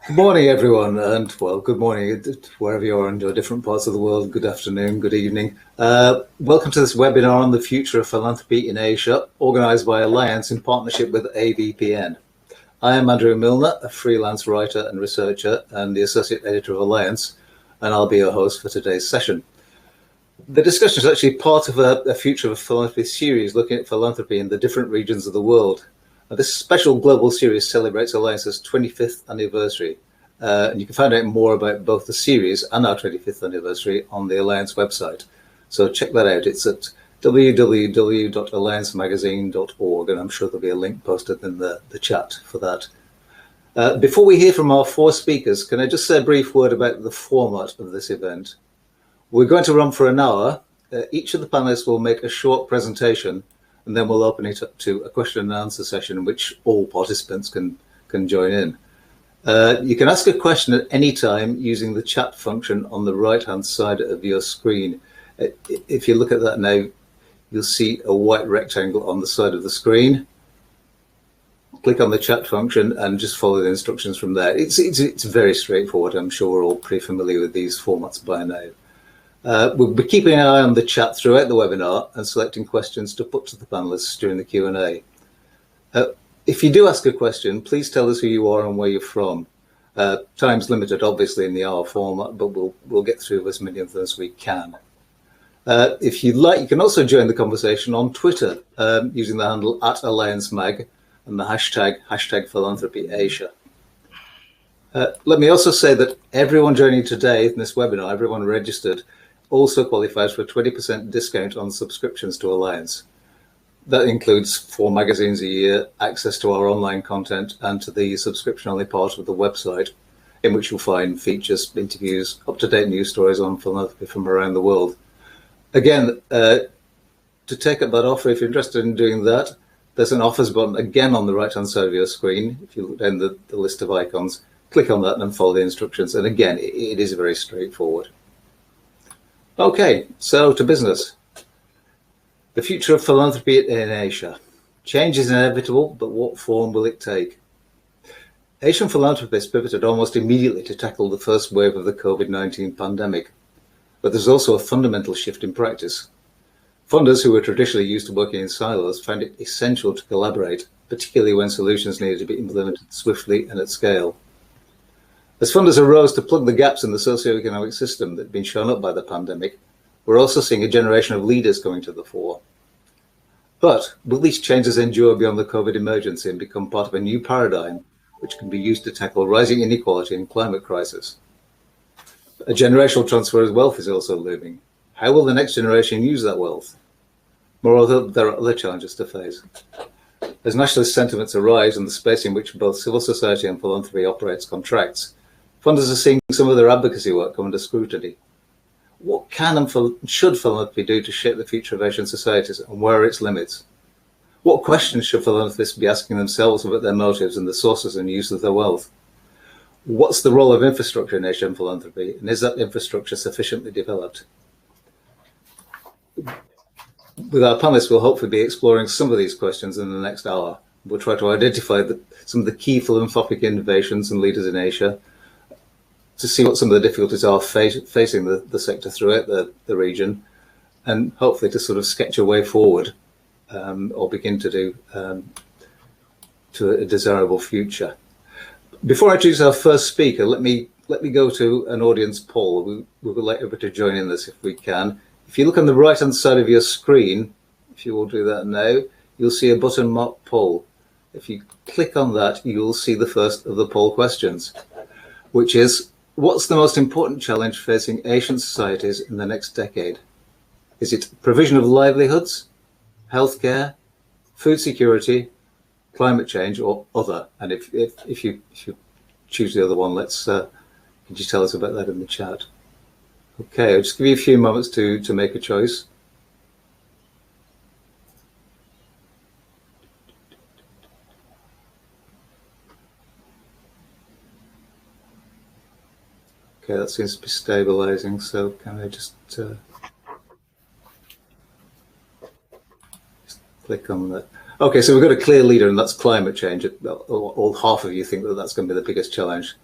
Good morning, everyone, and well, good morning wherever you are in your different parts of the world. Good afternoon, good evening. Welcome to this webinar on the future of philanthropy in Asia, organized by Alliance in partnership with AVPN. I am Andrew Milner, a freelance writer and researcher and the associate editor of Alliance, and I'll be your host for today's session. The discussion is actually part of a Future of Philanthropy series looking at philanthropy in the different regions of the world. This special global series celebrates Alliance's 25th anniversary, and you can find out more about both the series and our 25th anniversary on the Alliance website. So check that out. It's at www.alliancemagazine.org, and I'm sure there'll be a link posted in the chat for that. Before we hear from our four speakers, can I just say a brief word about the format of this event? We're going to run for an hour. Each of the panelists will make a short presentation, and then we'll open it up to a question and answer session in which all participants can join in. You can ask a question at any time using the chat function on the right-hand side of your screen. If you look at that now, you'll see a white rectangle on the side of the screen. Click on the chat function and just follow the instructions from there. It's very straightforward. I'm sure we're all pretty familiar with these formats by now. We'll be keeping an eye on the chat throughout the webinar and selecting questions to put to the panelists during the Q&A. If you do ask a question, please tell us who you are and where you're from. Time's limited, obviously, in the hour format, but we'll get through as many of them as we can. If you'd like, you can also join the conversation on Twitter using the handle @AllianceMag and the hashtag #PhilanthropyAsia. Let me also say that everyone joining today in this webinar, everyone registered, also qualifies for a 20% discount on subscriptions to Alliance. That includes 4 magazines a year, access to our online content, and to the subscription-only part of the website, in which you'll find features, interviews, up-to-date news stories on philanthropy from around the world. Again, to take up that offer, if you're interested in doing that, there's an offers button again on the right-hand side of your screen. If you look down the list of icons, click on that and follow the instructions. And again, it is very straightforward. Okay, so to business. The future of philanthropy in Asia. Change is inevitable, but what form will it take? Asian philanthropists pivoted almost immediately to tackle the first wave of the COVID-19 pandemic. But there's also a fundamental shift in practice. Funders who were traditionally used to working in silos found it essential to collaborate, particularly when solutions needed to be implemented swiftly and at scale. As funders arose to plug the gaps in the socio-economic system that had been shown up by the pandemic, we're also seeing a generation of leaders coming to the fore. But will these changes endure beyond the COVID emergency and become part of a new paradigm which can be used to tackle rising inequality and climate crisis? A generational transfer of wealth is also looming. How will the next generation use that wealth? Moreover, there are other challenges to face. As nationalist sentiments arise and the space in which both civil society and philanthropy operates contracts, funders are seeing some of their advocacy work come under scrutiny. What can and should philanthropy do to shape the future of Asian societies, and where are its limits? What questions should philanthropists be asking themselves about their motives and the sources and use of their wealth? What's the role of infrastructure in Asian philanthropy, and is that infrastructure sufficiently developed? With our panelists, we'll hopefully be exploring some of these questions in the next hour. We'll try to identify some of the key philanthropic innovations and leaders in Asia, to see what some of the difficulties are facing the sector throughout the region, and hopefully to sort of sketch a way forward or begin to do to a desirable future. Before I choose our first speaker, let me go to an audience poll. We would like everybody to join in this if we can. If you look on the right-hand side of your screen, if you will do that now, you'll see a button marked poll. If you click on that, you'll see the first of the poll questions, which is, what's the most important challenge facing Asian societies in the next decade? Is it provision of livelihoods, healthcare, food security, climate change, or other? And if you choose the other one, could you tell us about that in the chat? Okay, I'll just give you a few moments to make a choice. Okay, that seems to be stabilizing, so can I just click on that? Okay, so we've got a clear leader, and that's climate change. All half of you think that that's going to be the biggest challenge.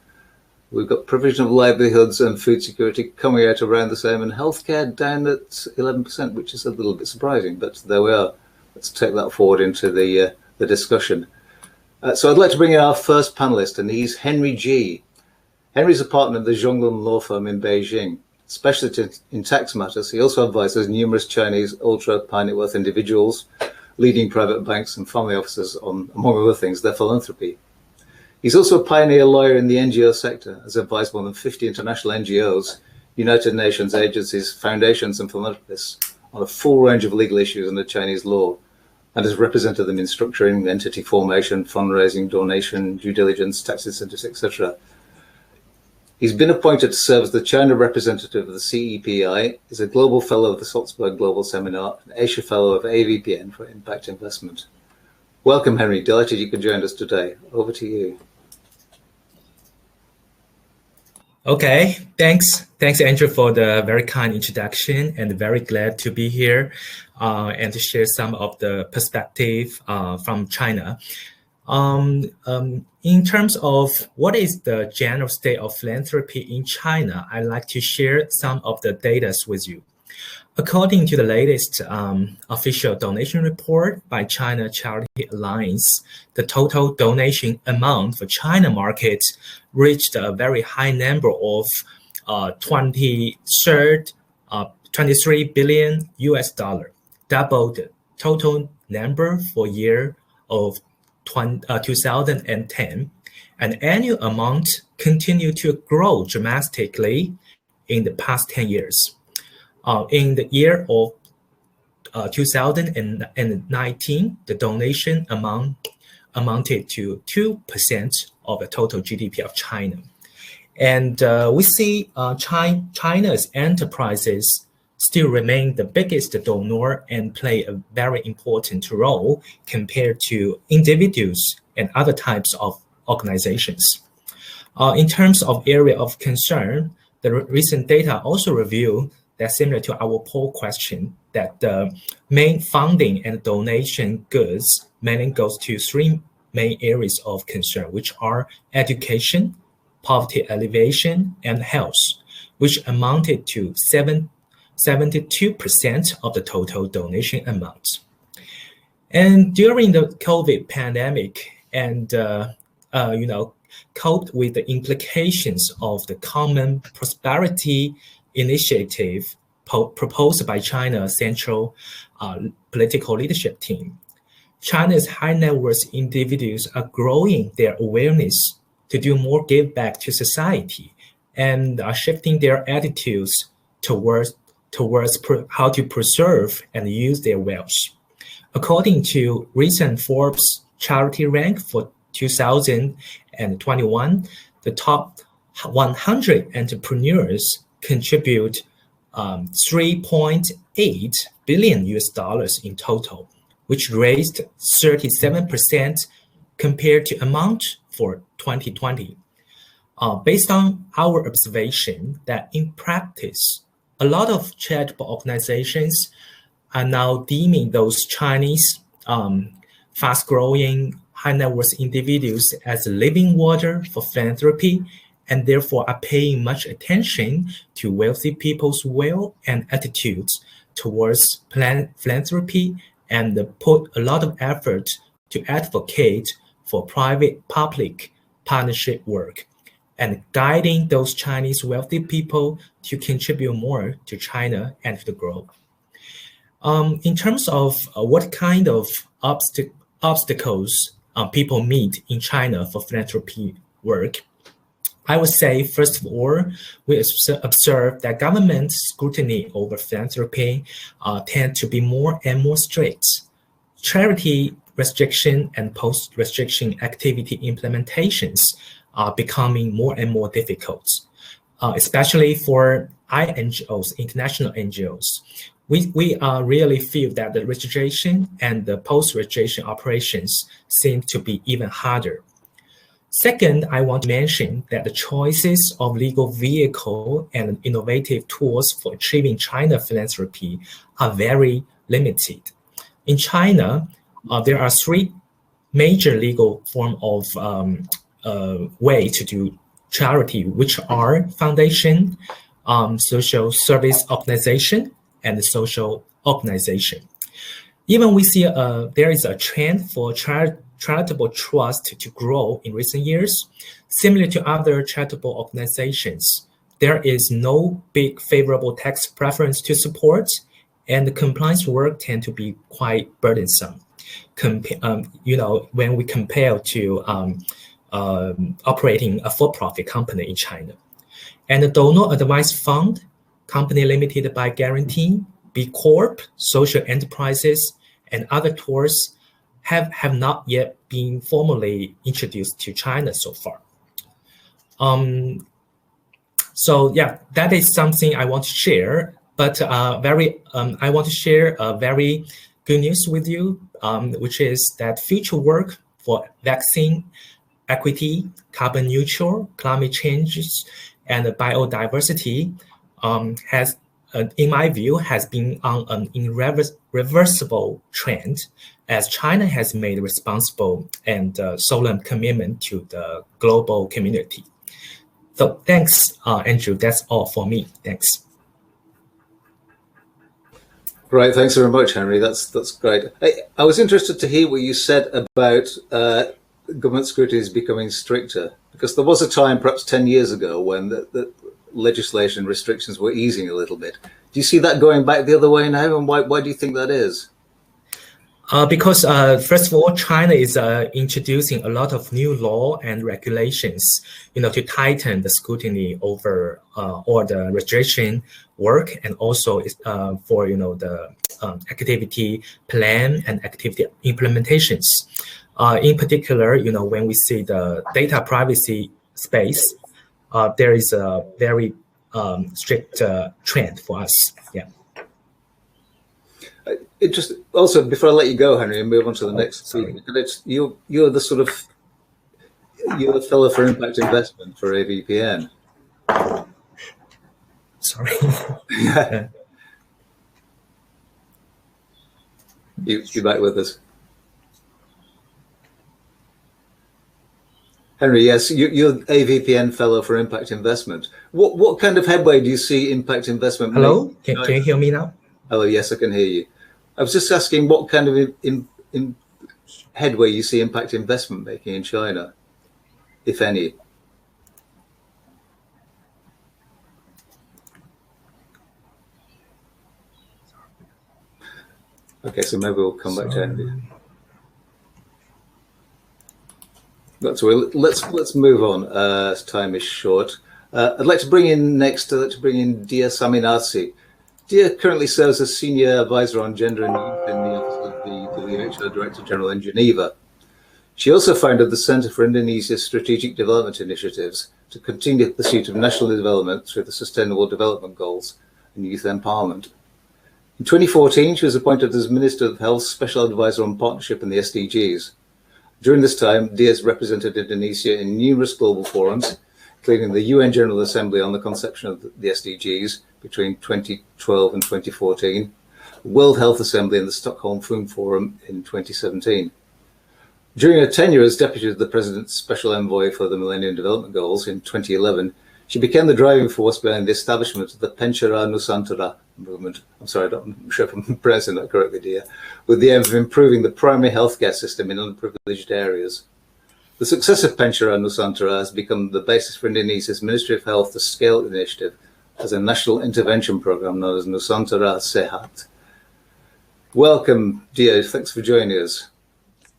We've got provision of livelihoods and food security coming out around the same, and healthcare down at 11%, which is a little bit surprising, but there we are. Let's take that forward into the discussion. So I'd like to bring in our first panelist, and he's Henry G. Henry's a partner of the Zhonglun law firm in Beijing. Specialist in tax matters, he also advises numerous Chinese ultra-high net worth individuals, leading private banks and family offices on, among other things, their philanthropy. He's also a pioneer lawyer in the NGO sector, has advised more than 50 international NGOs, United Nations agencies, foundations and philanthropists on a full range of legal issues under Chinese law, and has represented them in structuring, entity formation, fundraising, donation, due diligence, tax incentives, etc. He's been appointed to serve as the China representative of the CEPI, is a global fellow of the Salzburg Global Seminar, and Asia Fellow of AVPN for Impact Investment. Welcome, Henry. Delighted you could join us today. Over to you. Okay, thanks, Andrew, for the very kind introduction, and very glad to be here and to share some of the perspective from China. In terms of what is the general state of philanthropy in China, I'd like to share some of the data with you. According to the latest official donation report by China Charity Alliance, the total donation amount for China market reached a very high number of 23 billion US dollar, double the total number for year of 2010. An annual amount continued to grow dramatically in the past 10 years. In the year of 2019, the donation amounted to 2% of the total GDP of China. And we see China's enterprises still remain the biggest donor and play a very important role compared to individuals and other types of organizations. In terms of area of concern, the recent data also reveal that, similar to our poll question, that the main funding and donation goods mainly goes to three main areas of concern, which are education, poverty alleviation, and health, which amounted to 72% of the total donation amount. And during the COVID pandemic, and coped with the implications of the Common Prosperity Initiative proposed by China's central political leadership team, China's high net worth individuals are growing their awareness to do more give back to society, and are shifting their attitudes towards how to preserve and use their wealth. According to recent Forbes charity rank for 2021, the top 100 entrepreneurs contribute 3.8 billion US dollars in total, which raised 37% compared to amount for 2020. Based on our observation that in practice, a lot of charitable organizations are now deeming those Chinese fast-growing, high net worth individuals as living water for philanthropy, and therefore are paying much attention to wealthy people's will and attitudes towards philanthropy, and put a lot of effort to advocate for private-public partnership work, and guiding those Chinese wealthy people to contribute more to China and to the growth. In terms of what kind of obstacles people meet in China for philanthropy work, I would say, first of all, we observe that government scrutiny over philanthropy tend to be more and more strict. Charity restriction and post-restriction activity implementations are becoming more and more difficult, especially for INGOs, international NGOs. We really feel that the registration and the post-registration operations seem to be even harder. Second, I want to mention that the choices of legal vehicle and innovative tools for achieving China philanthropy are very limited. In China, there are three major legal form of way to do charity, which are foundation, social service organization, and social organization. Even we see there is a trend for charitable trust to grow in recent years. Similar to other charitable organizations, there is no big favorable tax preference to support, and the compliance work tend to be quite burdensome. When we compare to operating a for-profit company in China. And the donor advice fund, company limited by guarantee, B Corp, social enterprises, and other tools have not yet been formally introduced to China so far. So yeah, that is something I want to share. But I want to share a very good news with you, which is that future work for vaccine equity, carbon neutral, climate changes, and biodiversity has, in my view, has been on an irreversible trend as China has made responsible and solemn commitment to the global community. So thanks, Andrew. That's all for me. Thanks. Right, thanks very much, Henry. That's great. I was interested to hear what you said about government scrutiny is becoming stricter, because there was a time, perhaps 10 years ago, when the legislation restrictions were easing a little bit. Do you see that going back the other way now, and why do you think that is? Because first of all, China is introducing a lot of new law and regulations, to tighten the scrutiny over all the registration work, and also for the activity plan and activity implementations. In particular, when we see the data privacy space, there is a very strict trend for us. Yeah. Also, before I let you go, Henry, and move on to the next speaker, you're the fellow for impact investment for AVPN. Sorry. You back with us, Henry? Yes, you're AVPN fellow for impact investment. What kind of headway do you see impact investment? Hello, can you hear me now? Hello, yes, I can hear you. I was just asking what kind of headway you see impact investment making in China, if any. Okay, so maybe we'll come back to Andy. Let's move on as time is short. I'd like to bring in next. I'd like to bring in Dia Saminasi. Dia currently serves as Senior Advisor on Gender and Youth in the Office of the WHO Director General in Geneva. She also founded the Center for Indonesia's Strategic Development Initiatives to continue the pursuit of national development through the Sustainable Development Goals and youth empowerment. In 2014, she was appointed as Minister of Health's Special Advisor on Partnership and the SDGs. During this time, Dia has represented Indonesia in numerous global forums, including the UN General Assembly on the conception of the SDGs between 2012 and 2014, the World Health Assembly and the Stockholm Film Forum in 2017. During her tenure as Deputy to the President's Special Envoy for the Millennium Development Goals in 2011, she became the driving force behind the establishment of the Pencara Nusantara movement. I'm sorry, I'm sure if I'm pronouncing that correctly, Dia, with the aim of improving the primary healthcare system in underprivileged areas. The success of Pencara Nusantara has become the basis for Indonesia's Ministry of Health to scale the initiative as a national intervention program known as Nusantara Sehat. Welcome, Dia. Thanks for joining us.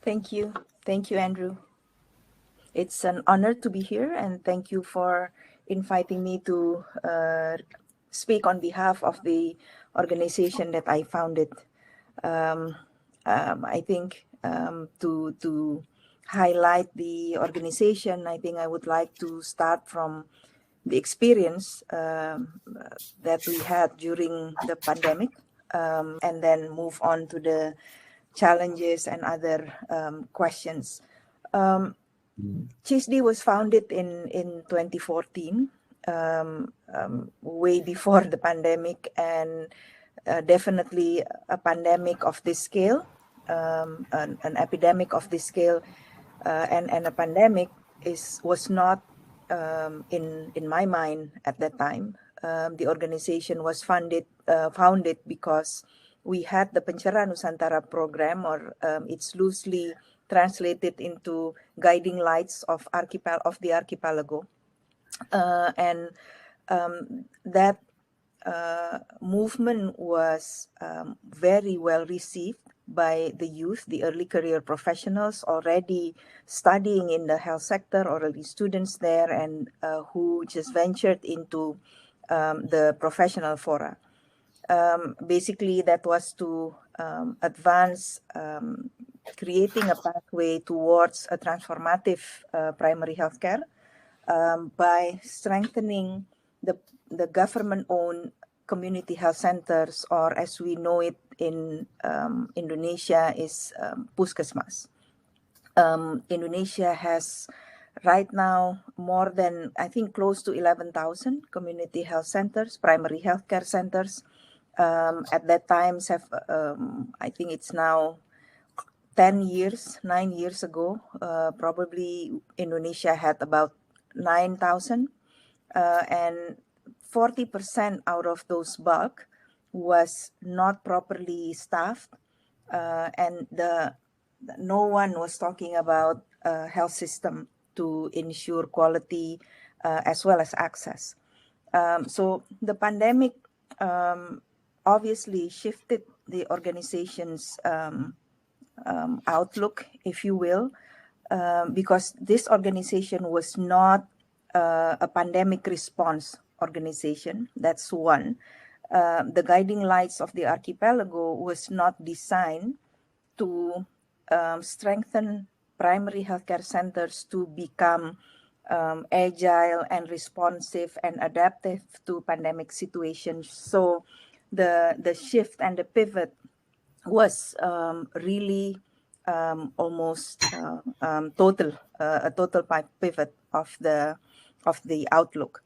Thank you. Thank you, Andrew. It's an honor to be here, and thank you for inviting me to speak on behalf of the organization that I founded. I think to highlight the organization, I think I would like to start from the experience that we had during the pandemic, and then move on to the challenges and other questions. CHISD was founded in 2014, way before the pandemic, and definitely a pandemic of this scale, an epidemic of this scale, and a pandemic was not in my mind at that time. The organization was founded because we had the Pencerahan Nusantara program, or it's loosely translated into guiding lights of the archipelago, and that movement was very well received by the youth, the early career professionals already studying in the health sector, or early students there, and who just ventured into the professional fora. Basically, that was to advance creating a pathway towards a transformative primary healthcare by strengthening the government-owned community health centers, or as we know it in Indonesia, is puskesmas. Indonesia has right now more than, I think, close to 11,000 community health centers, primary healthcare centers. At that time, I think it's now 9 years ago, probably Indonesia had about 9,000, and 40% out of those bulk was not properly staffed, and no one was talking about a health system to ensure quality as well as access. So the pandemic obviously shifted the organization's outlook, if you will, because this organization was not a pandemic response organization. That's one. The guiding lights of the archipelago was not designed to strengthen primary healthcare centers to become agile and responsive and adaptive to pandemic situations. So the shift and the pivot was really almost a total pivot of the outlook.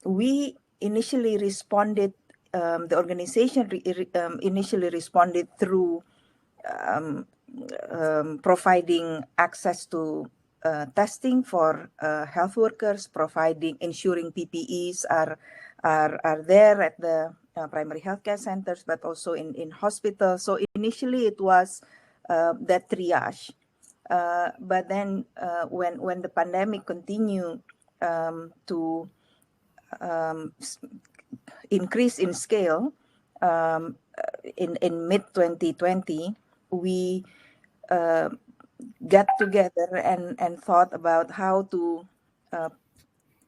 We initially responded. The organization initially responded through providing access to testing for health workers, ensuring PPEs are there at the primary healthcare centers, but also in hospitals. So initially it was that triage, but then when the pandemic continued to increase in scale, in mid 2020, we got together and thought about how to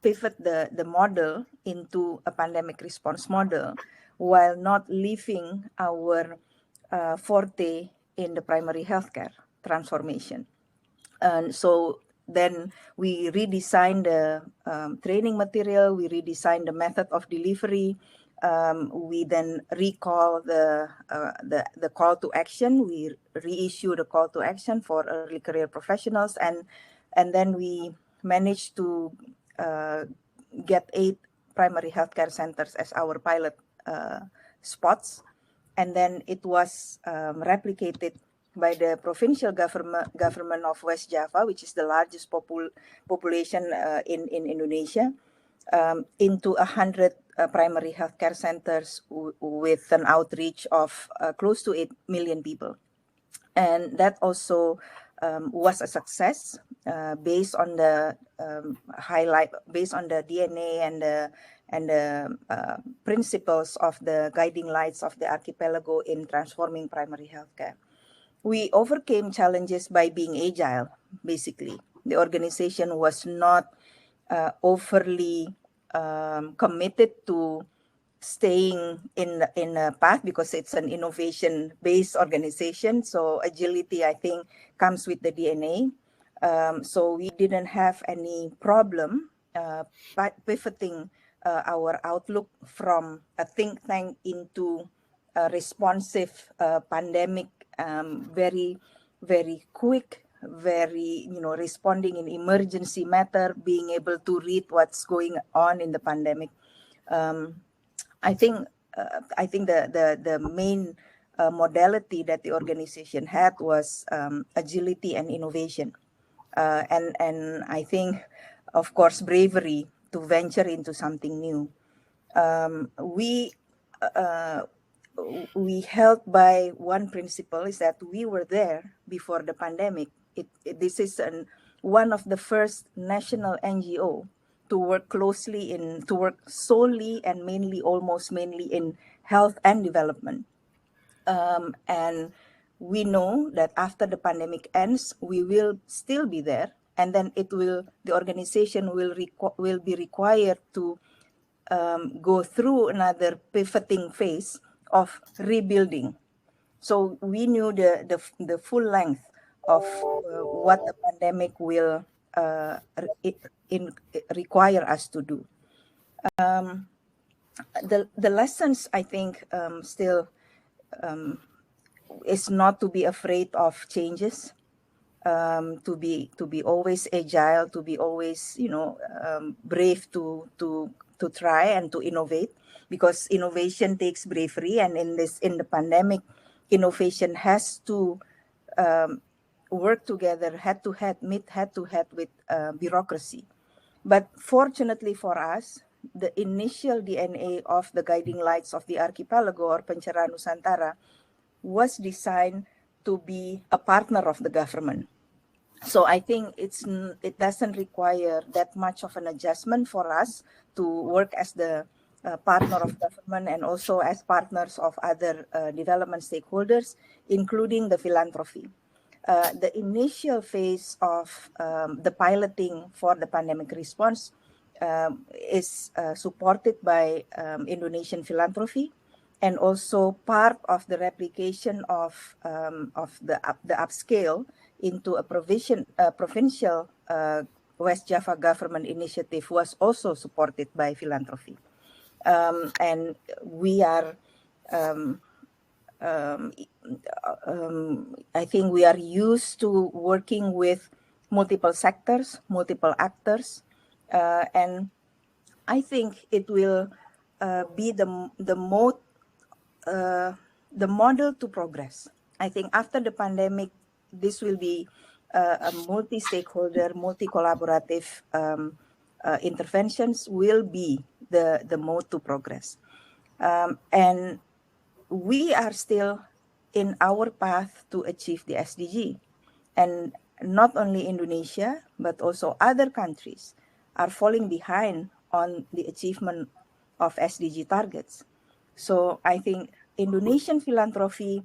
pivot the model into a pandemic response model, while not leaving our forte in the primary healthcare transformation. And so then we redesigned the training material, we redesigned the method of delivery. We then recall the call to action. We reissue the call to action for early career professionals, and then we managed to get 8 primary healthcare centers as our pilot spots, and then it was replicated by the provincial government of West Java, which is the largest population in Indonesia, into 100 primary healthcare centers with an outreach of close to 8 million people. And that also was a success based on the DNA and the principles of the guiding lights of the archipelago in transforming primary healthcare. We overcame challenges by being agile, basically. The organization was not overly committed to staying in a path, because it's an innovation-based organization. So agility, I think, comes with the DNA. So we didn't have any problem pivoting our outlook from a think tank into a responsive pandemic, very, very quick, very, responding in emergency matter, being able to read what's going on in the pandemic. I think the main modality that the organization had was agility and innovation, and I think of course, bravery to venture into something new. We held by one principle is that we were there before the pandemic. This is one of the first national NGO to work solely and almost mainly in health and development. And we know that after the pandemic ends, we will still be there, and then the organization will be required to go through another pivoting phase of rebuilding. So we knew the full length of what the pandemic will require us to do. The lessons, I think, still is not to be afraid of changes, to be always agile, to be always brave to try and to innovate, because innovation takes bravery, and in the pandemic, innovation has to work together, meet head to head with bureaucracy. But fortunately for us, the initial DNA of the guiding lights of the archipelago, or Pencerahan Nusantara, was designed to be a partner of the government. So I think it doesn't require that much of an adjustment for us to work as the partner of government and also as partners of other development stakeholders, including the philanthropy. The initial phase of the piloting for the pandemic response is supported by Indonesian philanthropy, and also part of the replication of the upscale into a provincial West Java government initiative was also supported by philanthropy. And we are, I think we are used to working with multiple sectors, multiple actors, and I think it will be the model to progress. I think after the pandemic, this will be a multi-stakeholder, multi-collaborative interventions will be the mode to progress. And we are still in our path to achieve the SDG. And not only Indonesia, but also other countries are falling behind on the achievement of SDG targets. So I think Indonesian philanthropy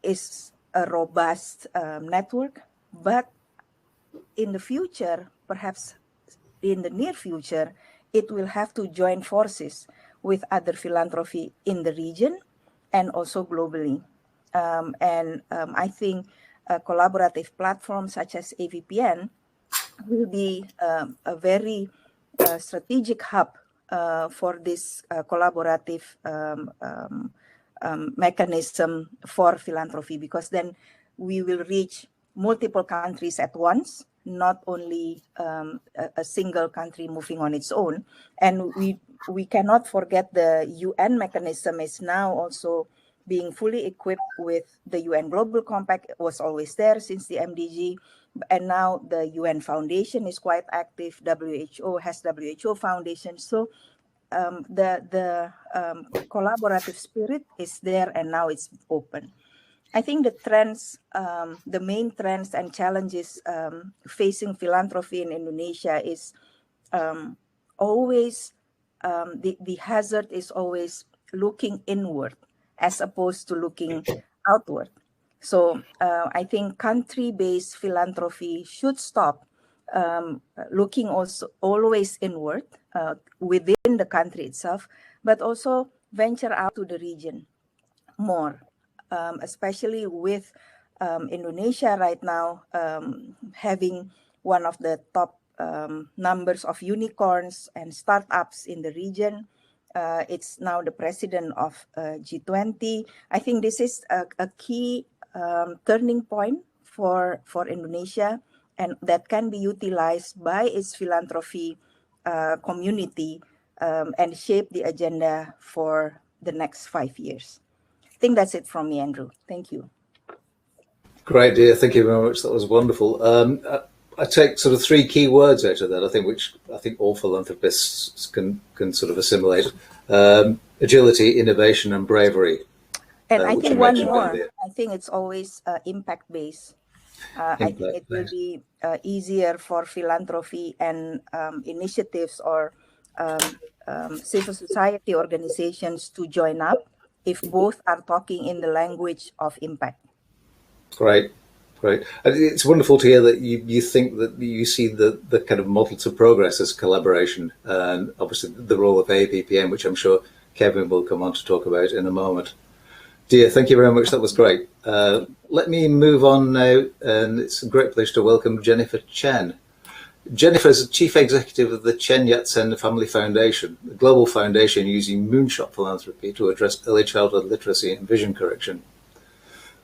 is a robust network, but in the future, perhaps in the near future, it will have to join forces with other philanthropy in the region and also globally. I think a collaborative platform such as AVPN will be a very strategic hub for this collaborative mechanism for philanthropy, because then we will reach multiple countries at once, not only a single country moving on its own. And we cannot forget the UN mechanism is now also being fully equipped with the UN Global Compact. It was always there since the MDG, and now the UN Foundation is quite active. WHO has WHO Foundation. So the collaborative spirit is there, and now it's open. I think the trends, the main trends and challenges facing philanthropy in Indonesia is always, the hazard is always looking inward as opposed to looking outward. So I think country-based philanthropy should stop looking also always inward within the country itself, but also venture out to the region more, especially with Indonesia right now having one of the top numbers of unicorns and startups in the region. It's now the president of G20. I think this is a key turning point for Indonesia, and that can be utilized by its philanthropy community and shape the agenda for the next 5 years. I think that's it from me, Andrew. Thank you. Great, dear. Thank you very much. That was wonderful. I take sort of three key words out of that, which I think all philanthropists can sort of assimilate: agility, innovation, and bravery. And I think one more. I think it's always impact based. I think it will be easier for philanthropy and initiatives or civil society organizations to join up if both are talking in the language of impact. Great. It's wonderful to hear that you think that you see the kind of model to progress as collaboration, and obviously the role of APPM, which I'm sure Kevin will come on to talk about in a moment. Dear, thank you very much. That was great. Let me move on now, and it's a great pleasure to welcome Jennifer Chen. Jennifer is Chief Executive of the Chen Yat-sen Family Foundation, a global foundation using moonshot philanthropy to address early childhood literacy and vision correction.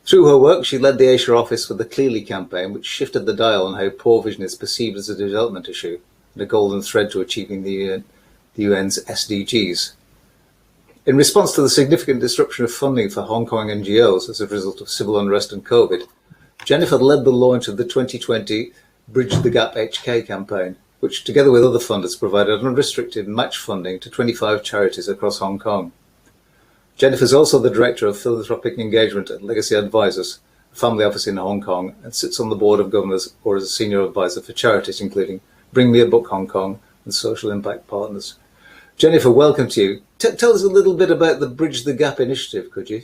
Through her work, she led the Asia office for the Clearly campaign, which shifted the dial on how poor vision is perceived as a development issue and a golden thread to achieving the UN's SDGs. In response to the significant disruption of funding for Hong Kong NGOs as a result of civil unrest and COVID, Jennifer led the launch of the 2020 Bridge the Gap HK campaign, which together with other funders provided unrestricted match funding to 25 charities across Hong Kong. Jennifer is also the Director of Philanthropic Engagement at Legacy Advisors, a family office in Hong Kong, and sits on the Board of Governors or as a Senior Advisor for charities including Bring Me a Book Hong Kong and Social Impact Partners. Jennifer, welcome to you. Tell us a little bit about the Bridge the Gap initiative, could you?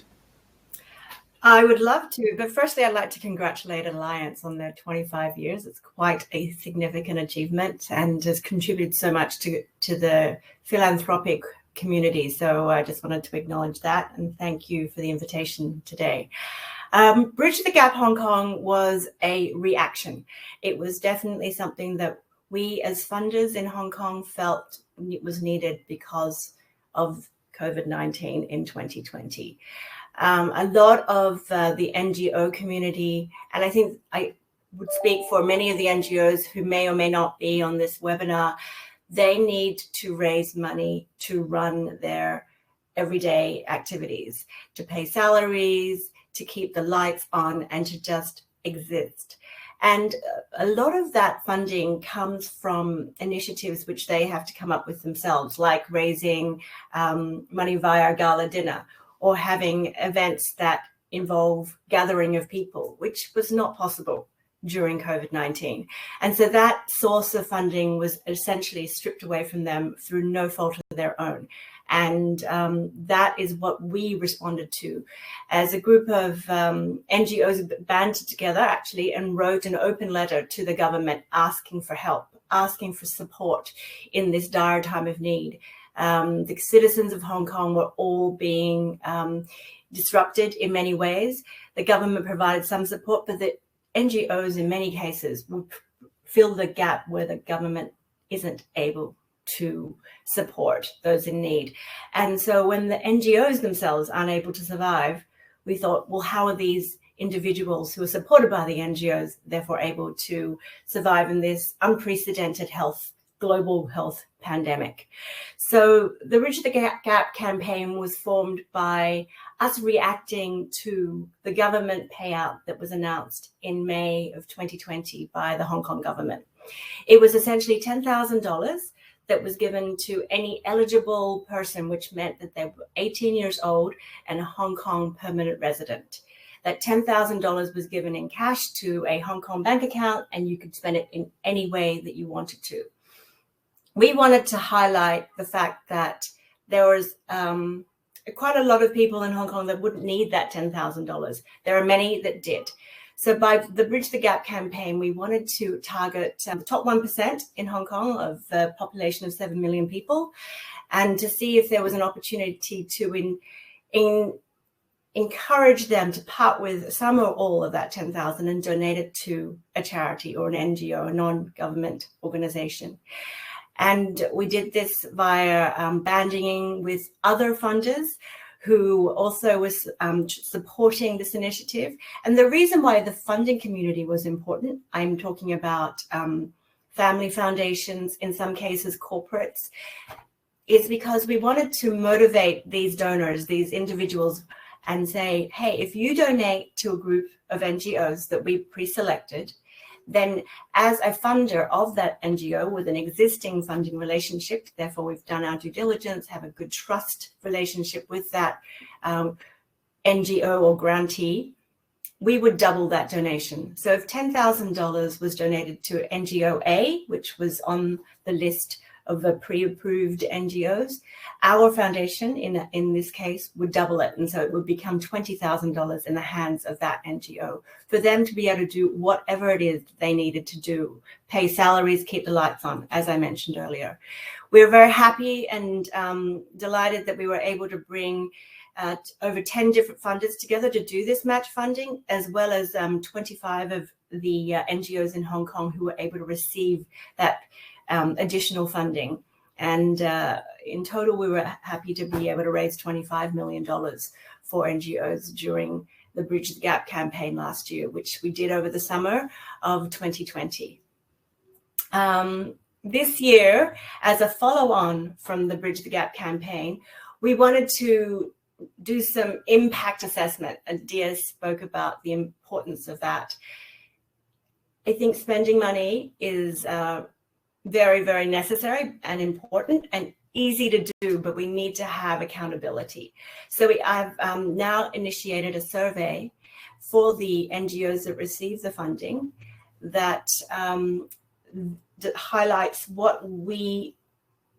I would love to, but firstly, I'd like to congratulate Alliance on their 25 years. It's quite a significant achievement and has contributed so much to the philanthropic community. So I just wanted to acknowledge that and thank you for the invitation today. Bridge the Gap Hong Kong was a reaction. It was definitely something that we as funders in Hong Kong felt it was needed because of COVID-19 in 2020. A lot of the NGO community, and I think I would speak for many of the NGOs who may or may not be on this webinar, they need to raise money to run their everyday activities, to pay salaries, to keep the lights on, and to just exist. And a lot of that funding comes from initiatives which they have to come up with themselves, like raising money via gala dinner or having events that involve gathering of people, which was not possible during COVID-19. And so that source of funding was essentially stripped away from them through no fault of their own. And that is what we responded to as a group of NGOs banded together actually and wrote an open letter to the government asking for help, asking for support in this dire time of need. The citizens of Hong Kong were all being disrupted in many ways. The government provided some support, but the NGOs in many cases would fill the gap where the government isn't able to support those in need. And so when the NGOs themselves aren't able to survive, we thought, well, how are these individuals who are supported by the NGOs therefore able to survive in this unprecedented global health pandemic? So the Bridge the Gap campaign was formed by us reacting to the government payout that was announced in May of 2020 by the Hong Kong government. It was essentially $10,000 that was given to any eligible person, which meant that they were 18 years old and a Hong Kong permanent resident. That $10,000 was given in cash to a Hong Kong bank account, and you could spend it in any way that you wanted to. We wanted to highlight the fact that there was quite a lot of people in Hong Kong that wouldn't need that $10,000. There are many that did. So by the Bridge the Gap campaign, we wanted to target the top 1% in Hong Kong of the population of 7 million people, and to see if there was an opportunity to encourage them to part with some or all of that 10,000 and donate it to a charity or an NGO, a non-government organization. And we did this via banding with other funders who also was supporting this initiative. And the reason why the funding community was important, I'm talking about family foundations, in some cases corporates, is because we wanted to motivate these donors, these individuals, and say, hey, if you donate to a group of NGOs that we pre-selected, then as a funder of that NGO with an existing funding relationship, therefore we've done our due diligence, have a good trust relationship with that NGO or grantee, we would double that donation. So if $10,000 was donated to NGO A, which was on the list of the pre-approved NGOs, our foundation in this case would double it. And so it would become $20,000 in the hands of that NGO for them to be able to do whatever it is they needed to do, pay salaries, keep the lights on, as I mentioned earlier. We're very happy and delighted that we were able to bring over 10 different funders together to do this match funding, as well as 25 of the NGOs in Hong Kong who were able to receive that additional funding. And in total, we were happy to be able to raise $25 million for NGOs during the Bridge the Gap campaign last year, which we did over the summer of 2020. This year, as a follow-on from the Bridge the Gap campaign, we wanted to do some impact assessment, and Dia spoke about the importance of that. I think spending money is very, very necessary and important and easy to do, but we need to have accountability. So I've now initiated a survey for the NGOs that receive the funding that highlights what we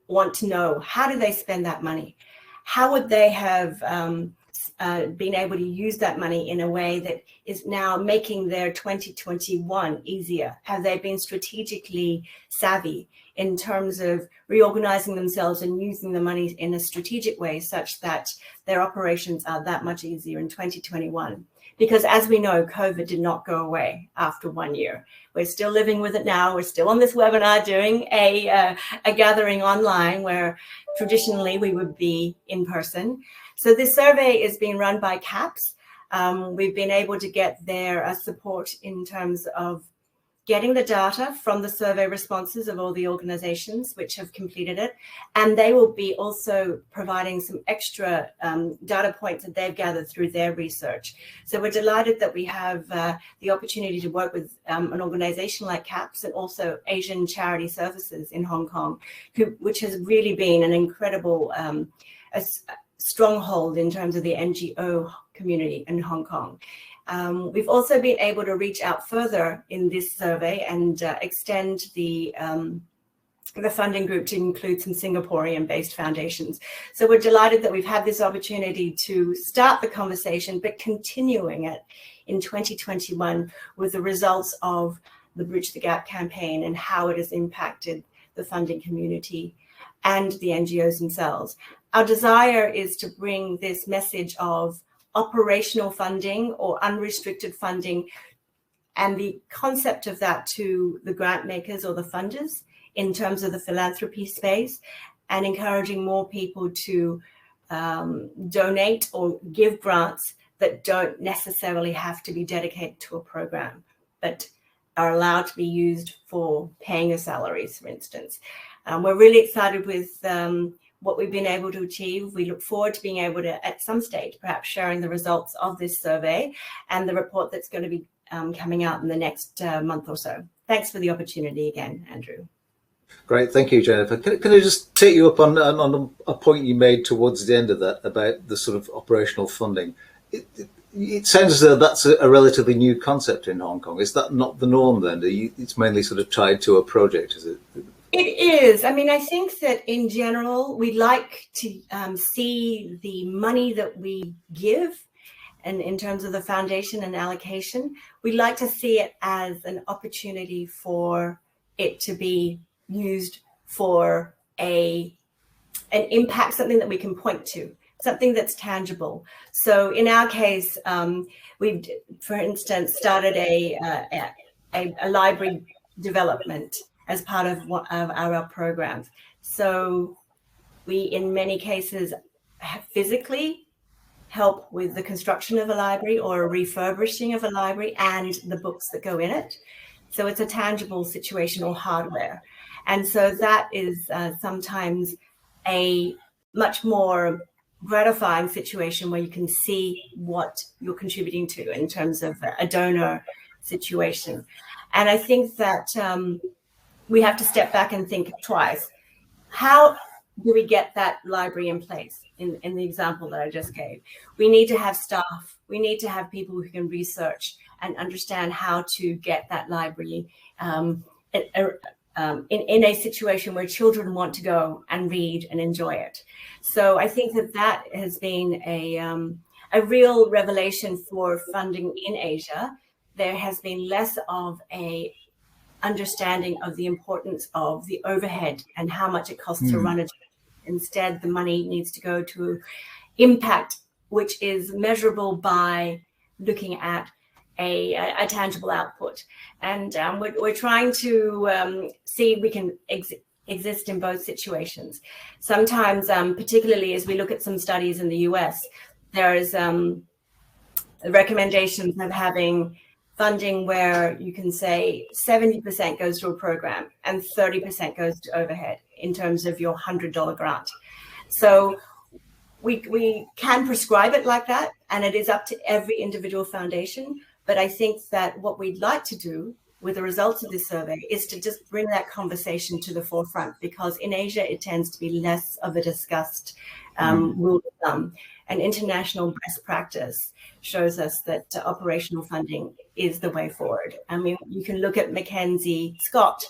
want to know. How do they spend that money? How would they have been able to use that money in a way that is now making their 2021 easier? Have they been strategically savvy in terms of reorganizing themselves and using the money in a strategic way such that their operations are that much easier in 2021? Because as we know, COVID did not go away after 1 year. We're still living with it now. We're still on this webinar doing a gathering online where traditionally we would be in person. So this survey is being run by CAPS. We've been able to get their support in terms of getting the data from the survey responses of all the organizations which have completed it. And they will be also providing some extra data points that they've gathered through their research. So we're delighted that we have the opportunity to work with an organization like CAPS and also Asian Charity Services in Hong Kong, which has really been an incredible stronghold in terms of the NGO community in Hong Kong. We've also been able to reach out further in this survey and extend the funding group to include some Singaporean-based foundations. So we're delighted that we've had this opportunity to start the conversation, but continuing it in 2021 with the results of the Bridge the Gap campaign and how it has impacted the funding community and the NGOs themselves. Our desire is to bring this message of operational funding or unrestricted funding and the concept of that to the grant makers or the funders in terms of the philanthropy space, and encouraging more people to donate or give grants that don't necessarily have to be dedicated to a program, but are allowed to be used for paying your salaries, for instance. We're really excited with what we've been able to achieve. We look forward to being able to, at some stage, perhaps sharing the results of this survey and the report that's going to be coming out in the next month or so. Thanks for the opportunity again, Andrew. Great, thank you, Jennifer. Can I just take you up on a point you made towards the end of that about the sort of operational funding? It sounds as though that's a relatively new concept in Hong Kong. Is that not the norm then? It's mainly sort of tied to a project, is it? It is. I mean, I think that in general, we like to see the money that we give, and in terms of the foundation and allocation, we like to see it as an opportunity for it to be used for an impact, something that we can point to, something that's tangible. So in our case, we've, for instance, started a library development as part of our programs. So we, in many cases, physically help with the construction of a library or a refurbishing of a library and the books that go in it. So it's a tangible situation, or hardware. And so that is sometimes a much more gratifying situation where you can see what you're contributing to in terms of a donor situation. And I think that we have to step back and think twice. How do we get that library in place? In the example that I just gave, we need to have staff. We need to have people who can research and understand how to get that library in a situation where children want to go and read and enjoy it. So I think that has been a real revelation for funding in Asia. There has been less of a understanding of the importance of the overhead and how much it costs to run a. Instead, the money needs to go to impact, which is measurable by looking at a tangible output. And we're trying to see if we can exist in both situations. Sometimes, particularly as we look at some studies in the US, there is recommendations of having funding where you can say 70% goes to a program and 30% goes to overhead in terms of your $100 grant. So we can prescribe it like that, and it is up to every individual foundation. But I think that what we'd like to do with the results of this survey is to just bring that conversation to the forefront, because in Asia, it tends to be less of a discussed rule of thumb. And international best practice shows us that operational funding is the way forward. I mean, you can look at Mackenzie Scott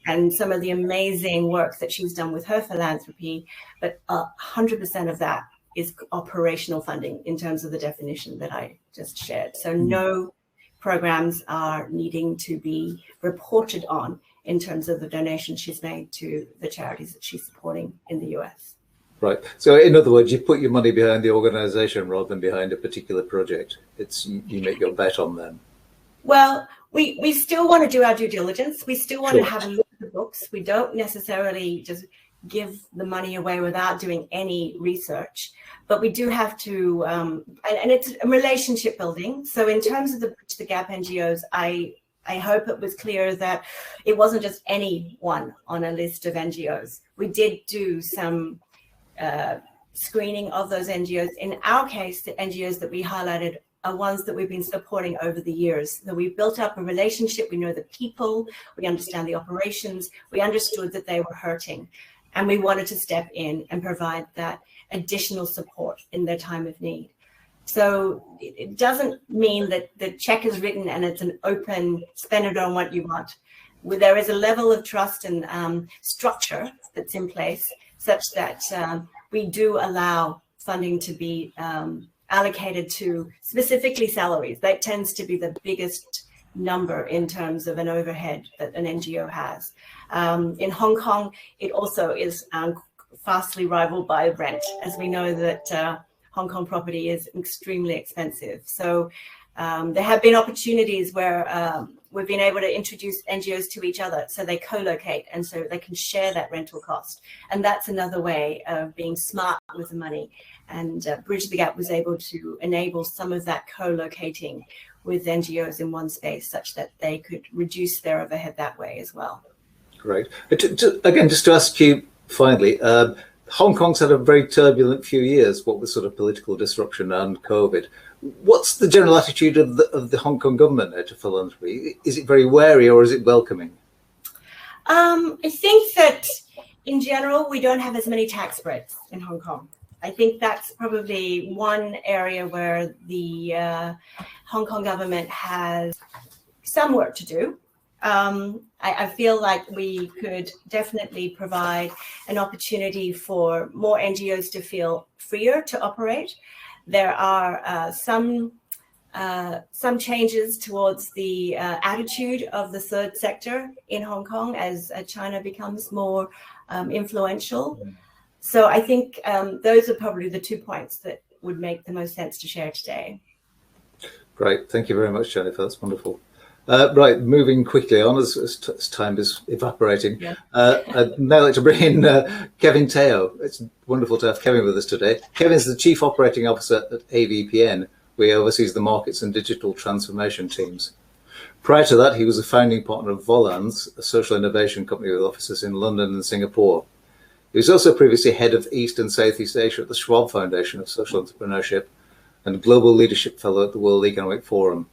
and some of the amazing work that she's done with her philanthropy, but 100% of that is operational funding in terms of the definition that I just shared. So no programs are needing to be reported on in terms of the donations she's made to the charities that she's supporting in the US. Right. So in other words, you put your money behind the organization rather than behind a particular project. It's you make your bet on them. Well, we still want to do our due diligence. We still want to have a look at the books. We don't necessarily just give the money away without doing any research, but we do have to, and it's a relationship building. So in terms of the Bridge the Gap NGOs, I hope it was clear that it wasn't just anyone on a list of NGOs. We did do some screening of those NGOs. In our case, the NGOs that we highlighted are ones that we've been supporting over the years. So we've built up a relationship. We know the people, we understand the operations, we understood that they were hurting, and we wanted to step in and provide that additional support in their time of need. So it doesn't mean that the check is written and it's an open, spend it on what you want. There is a level of trust and structure that's in place such that we do allow funding to be allocated to specifically salaries. That tends to be the biggest number in terms of an overhead that an NGO has. In Hong Kong, it also is fastly rivaled by rent, as we know that Hong Kong property is extremely expensive. So there have been opportunities where we've been able to introduce NGOs to each other, so they co-locate and so they can share that rental cost. And that's another way of being smart with the money. And Bridge the Gap was able to enable some of that co-locating with NGOs in one space such that they could reduce their overhead that way as well. Great. Again, just to ask you finally, Hong Kong's had a very turbulent few years, what with sort of political disruption and COVID. What's the general attitude of the Hong Kong government to philanthropy? Is it very wary or is it welcoming? I think that in general, we don't have as many tax breaks in Hong Kong. I think that's probably one area where the Hong Kong government has some work to do. I feel like we could definitely provide an opportunity for more NGOs to feel freer to operate. There are some changes towards the attitude of the third sector in Hong Kong as China becomes more influential. So I think those are probably the 2 points that would make the most sense to share today. Great. Thank you very much, Jennifer. That's wonderful. Right, moving quickly on as time is evaporating. Yeah. I'd now like to bring in Kevin Teo. It's wonderful to have Kevin with us today. Kevin's the Chief Operating Officer at AVPN, where he oversees the markets and digital transformation teams. Prior to that, he was a founding partner of Volans, a social innovation company with offices in London and Singapore. He was also previously head of East and Southeast Asia at the Schwab Foundation of Social Entrepreneurship and Global Leadership Fellow at the World Economic Forum.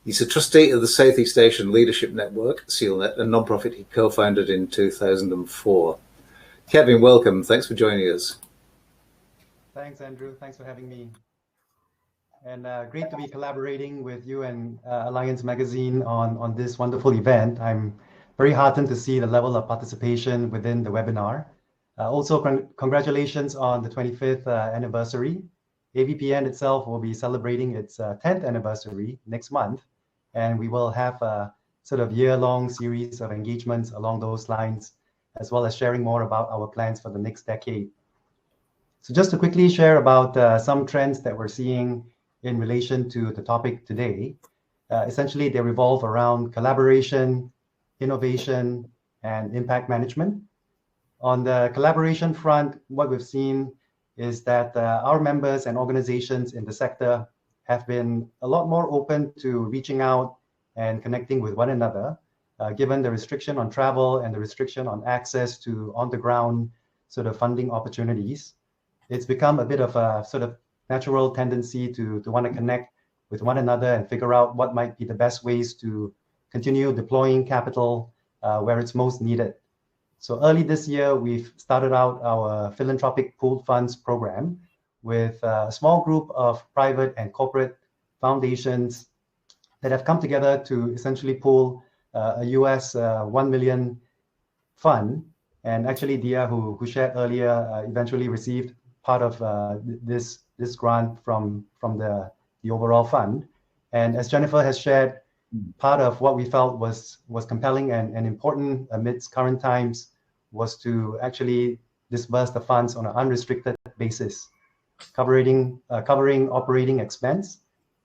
He's a trustee of the Southeast Asian Leadership Network, SEALNet, a non-profit he co-founded in 2004. Kevin, welcome. Thanks for joining us. Thanks, Andrew. Thanks for having me. And great to be collaborating with you and Alliance Magazine on this wonderful event. I'm very heartened to see the level of participation within the webinar. Also, congratulations on the 25th anniversary. AVPN itself will be celebrating its 10th anniversary next month, and we will have a sort of year-long series of engagements along those lines, as well as sharing more about our plans for the next decade. So just to quickly share about some trends that we're seeing in relation to the topic today. Essentially, they revolve around collaboration, innovation, and impact management. On the collaboration front, what we've seen is that our members and organizations in the sector have been a lot more open to reaching out and connecting with one another, given the restriction on travel and the restriction on access to on-the-ground sort of funding opportunities. It's become a bit of a sort of natural tendency to want to connect with one another and figure out what might be the best ways to continue deploying capital where it's most needed. So early this year, we've started out our Philanthropic Pooled Funds program with a small group of private and corporate foundations that have come together to essentially pool a US 1 million fund. And actually, Dia, who shared earlier, eventually received part of this grant from the overall fund. And as Jennifer has shared, part of what we felt was compelling and important amidst current times was to actually disburse the funds on an unrestricted basis, covering operating expense,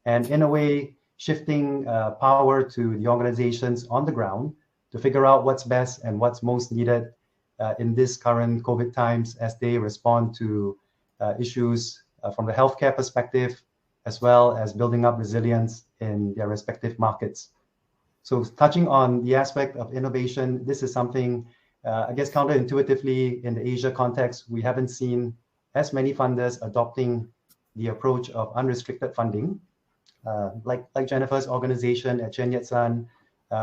and in a way shifting power to the organizations on the ground to figure out what's best and what's most needed in this current COVID times as they respond to issues from the healthcare perspective, as well as building up resilience in their respective markets. So touching on the aspect of innovation, this is something, I guess, counterintuitively in the Asia context, we haven't seen as many funders adopting the approach of unrestricted funding. Like Jennifer's organization at Chen Yat San,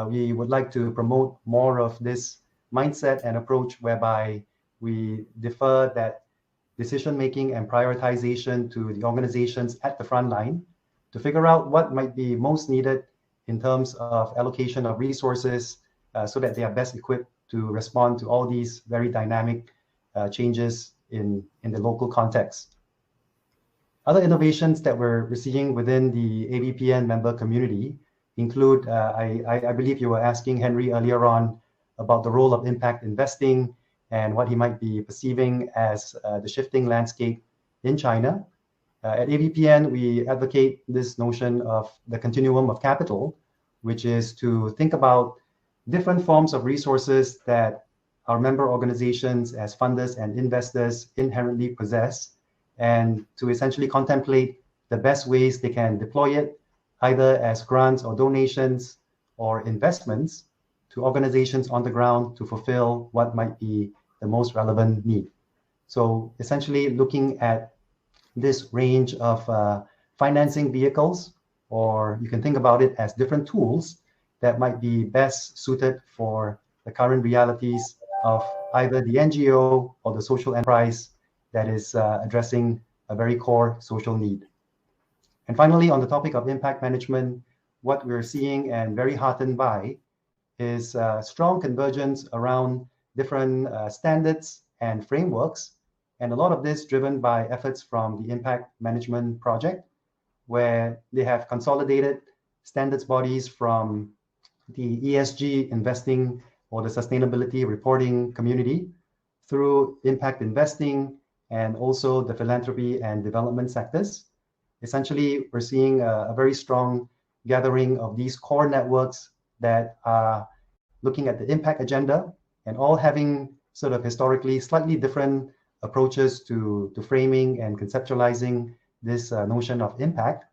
we would like to promote more of this mindset and approach whereby we defer that decision-making and prioritization to the organizations at the front line to figure out what might be most needed in terms of allocation of resources so that they are best equipped to respond to all these very dynamic changes in the local context. Other innovations that we're seeing within the AVPN member community include, I believe you were asking Henry earlier on about the role of impact investing and what he might be perceiving as the shifting landscape in China. At AVPN, we advocate this notion of the continuum of capital, which is to think about different forms of resources that our member organizations as funders and investors inherently possess, and to essentially contemplate the best ways they can deploy it, either as grants or donations or investments to organizations on the ground to fulfill what might be the most relevant need. So essentially looking at this range of financing vehicles, or you can think about it as different tools that might be best suited for the current realities of either the NGO or the social enterprise that is addressing a very core social need. And finally, on the topic of impact management, what we're seeing and very heartened by is strong convergence around different standards and frameworks. And a lot of this driven by efforts from the Impact Management Project, where they have consolidated standards bodies from the ESG investing or the sustainability reporting community through impact investing and also the philanthropy and development sectors. Essentially, we're seeing a very strong gathering of these core networks that are looking at the impact agenda and all having sort of historically slightly different approaches to framing and conceptualizing this notion of impact.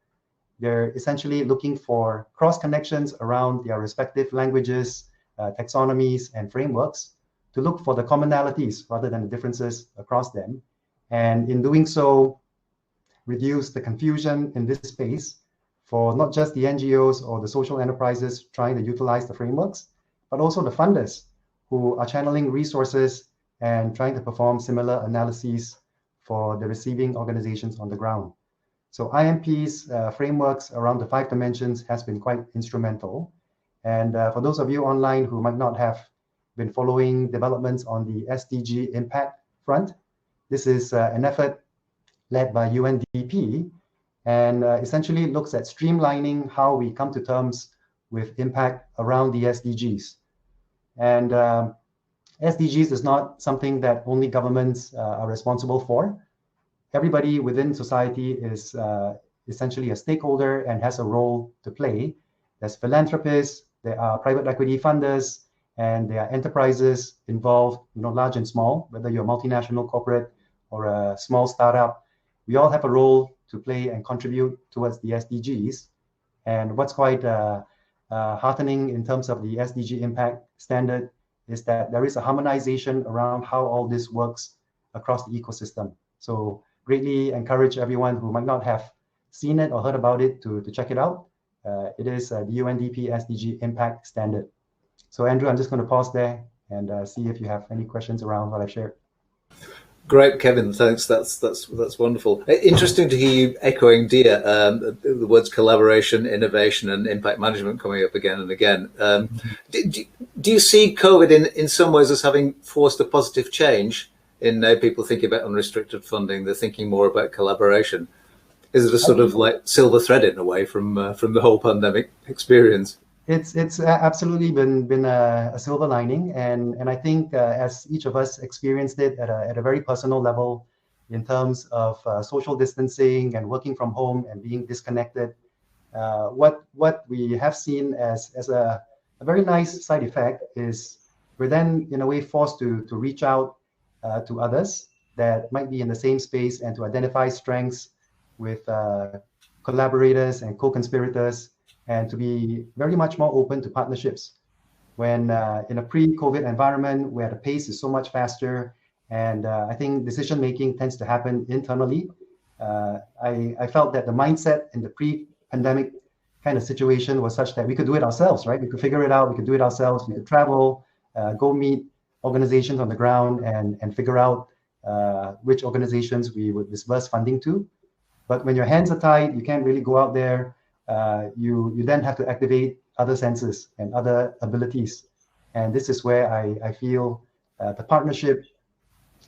They're essentially looking for cross connections around their respective languages, taxonomies, and frameworks to look for the commonalities rather than the differences across them. And in doing so, reduce the confusion in this space for not just the NGOs or the social enterprises trying to utilize the frameworks, but also the funders who are channeling resources and trying to perform similar analyses for the receiving organizations on the ground. So IMP's frameworks around the 5 dimensions has been quite instrumental. And for those of you online who might not have been following developments on the SDG impact front, this is an effort led by UNDP, and essentially looks at streamlining how we come to terms with impact around the SDGs. And SDGs is not something that only governments are responsible for. Everybody within society is essentially a stakeholder and has a role to play. There's philanthropists, there are private equity funders, and there are enterprises involved, large and small, whether you're a multinational corporate or a small startup. We all have a role to play and contribute towards the SDGs. And what's quite heartening in terms of the SDG impact standard is that there is a harmonization around how all this works across the ecosystem. So greatly encourage everyone who might not have seen it or heard about it to check it out. It is the UNDP SDG impact standard. So Andrew, I'm just going to pause there and see if you have any questions around what I've shared. Great, Kevin. Thanks. That's wonderful. Interesting to hear you echoing Dia, the words collaboration, innovation, and impact management coming up again and again. Do you see COVID in some ways as having forced a positive change in now people thinking about unrestricted funding? They're thinking more about collaboration. Is it a sort of like silver thread in a way from the whole pandemic experience? It's absolutely been a silver lining, and I think as each of us experienced it at a very personal level, in terms of social distancing and working from home and being disconnected, what we have seen as a very nice side effect is we're then in a way forced to reach out to others that might be in the same space and to identify strengths with collaborators and co-conspirators, and to be very much more open to partnerships. When in a pre-COVID environment where the pace is so much faster, and I think decision-making tends to happen internally, I felt that the mindset in the pre-pandemic kind of situation was such that we could do it ourselves, right? We could figure it out, we could do it ourselves, we could travel, go meet organizations on the ground and figure out which organizations we would disburse funding to. But when your hands are tied, you can't really go out there. You then have to activate other senses and other abilities. And this is where I feel the partnership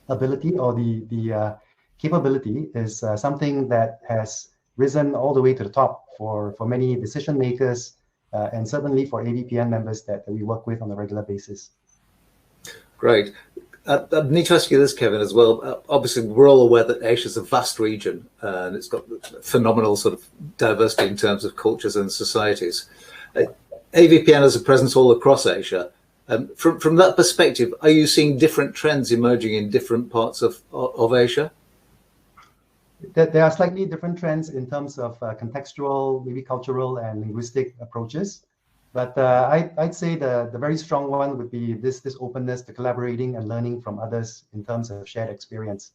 ability or the capability is something that has risen all the way to the top for many decision makers and certainly for AVPN members that we work with on a regular basis. Great. I need to ask you this, Kevin, as well. Obviously, we're all aware that Asia is a vast region and it's got phenomenal sort of diversity in terms of cultures and societies. AVPN has a presence all across Asia. From that perspective, are you seeing different trends emerging in different parts of Asia? There are slightly different trends in terms of contextual, maybe cultural and linguistic approaches. But I'd say the very strong one would be this openness to collaborating and learning from others in terms of shared experience.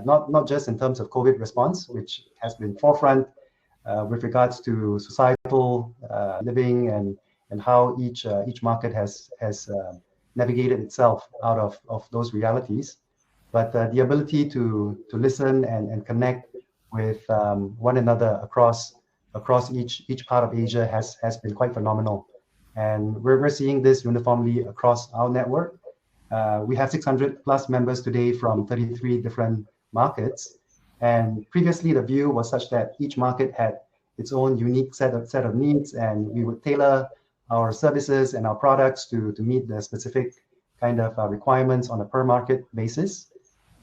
Not just in terms of COVID response, which has been forefront with regards to societal living and how each market has navigated itself out of those realities. But the ability to listen and connect with one another across each part of Asia has been quite phenomenal. And we're seeing this uniformly across our network. We have 600 plus members today from 33 different markets. And previously the view was such that each market had its own unique set of needs, and we would tailor our services and our products to meet the specific kind of requirements on a per market basis.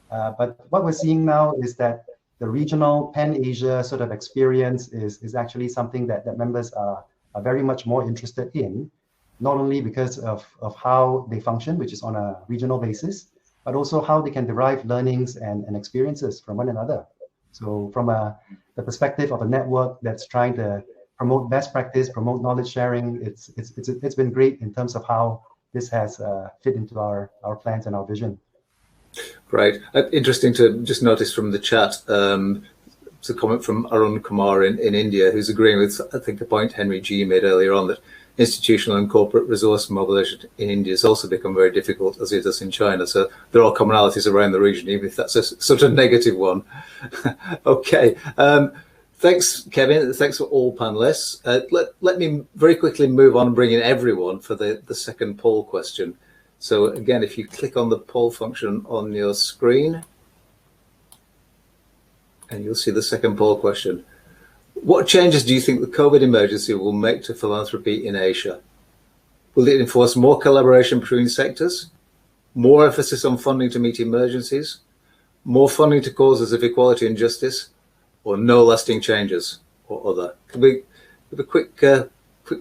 But what we're seeing now is that the regional pan-Asia sort of experience is actually something that members are very much more interested in, not only because of how they function, which is on a regional basis, but also how they can derive learnings and experiences from one another. So from the perspective of a network that's trying to promote best practice, promote knowledge sharing, it's been great in terms of how this has fit into our plans and our vision. Great. Interesting to just notice from the chat, it's a comment from Arun Kumar in India, who's agreeing with, I think, a point Henry G made earlier on, that institutional and corporate resource mobilization in India has also become very difficult, as it is in China. So there are commonalities around the region, even if that's a sort of negative one. Okay. Thanks, Kevin. Thanks for all panelists. Let me very quickly move on and bring in everyone for the second poll question. So again, if you click on the poll function on your screen, and you'll see the second poll question. What changes do you think the COVID emergency will make to philanthropy in Asia? Will it enforce more collaboration between sectors, more emphasis on funding to meet emergencies, more funding to causes of equality and justice, or no lasting changes, or other? Can we have a quick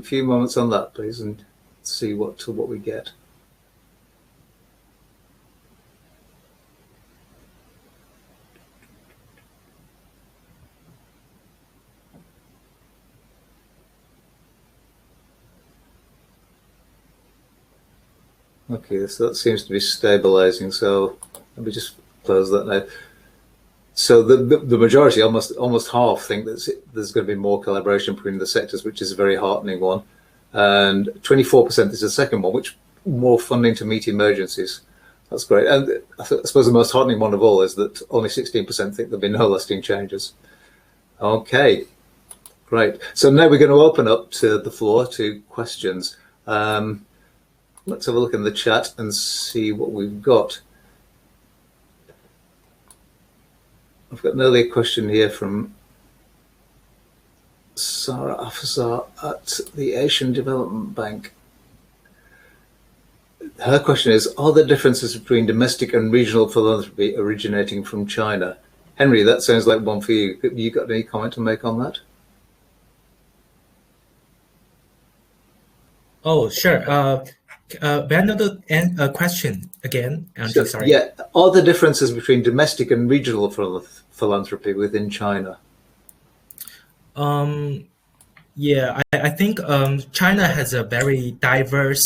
few moments on that, please, and see what we get? Okay, so that seems to be stabilizing. So let me just close that now. So the majority, almost half, think that there's going to be more collaboration between the sectors, which is a very heartening one. And 24% is the second one, which more funding to meet emergencies. That's great. And I suppose the most heartening one of all is that only 16% think there'll be no lasting changes. Okay, great. So now we're going to open up to the floor to questions. Let's have a look in the chat and see what we've got. I've got an earlier question here from Sarah Afzar at the Asian Development Bank. Her question is, are there differences between domestic and regional philanthropy originating from China? Henry, that sounds like one for you. Have you got any comment to make on that? Oh, sure. May I know the question again? Sure. Sorry. Yeah, are there differences between domestic and regional philanthropy within China? Yeah, I think China has a very diverse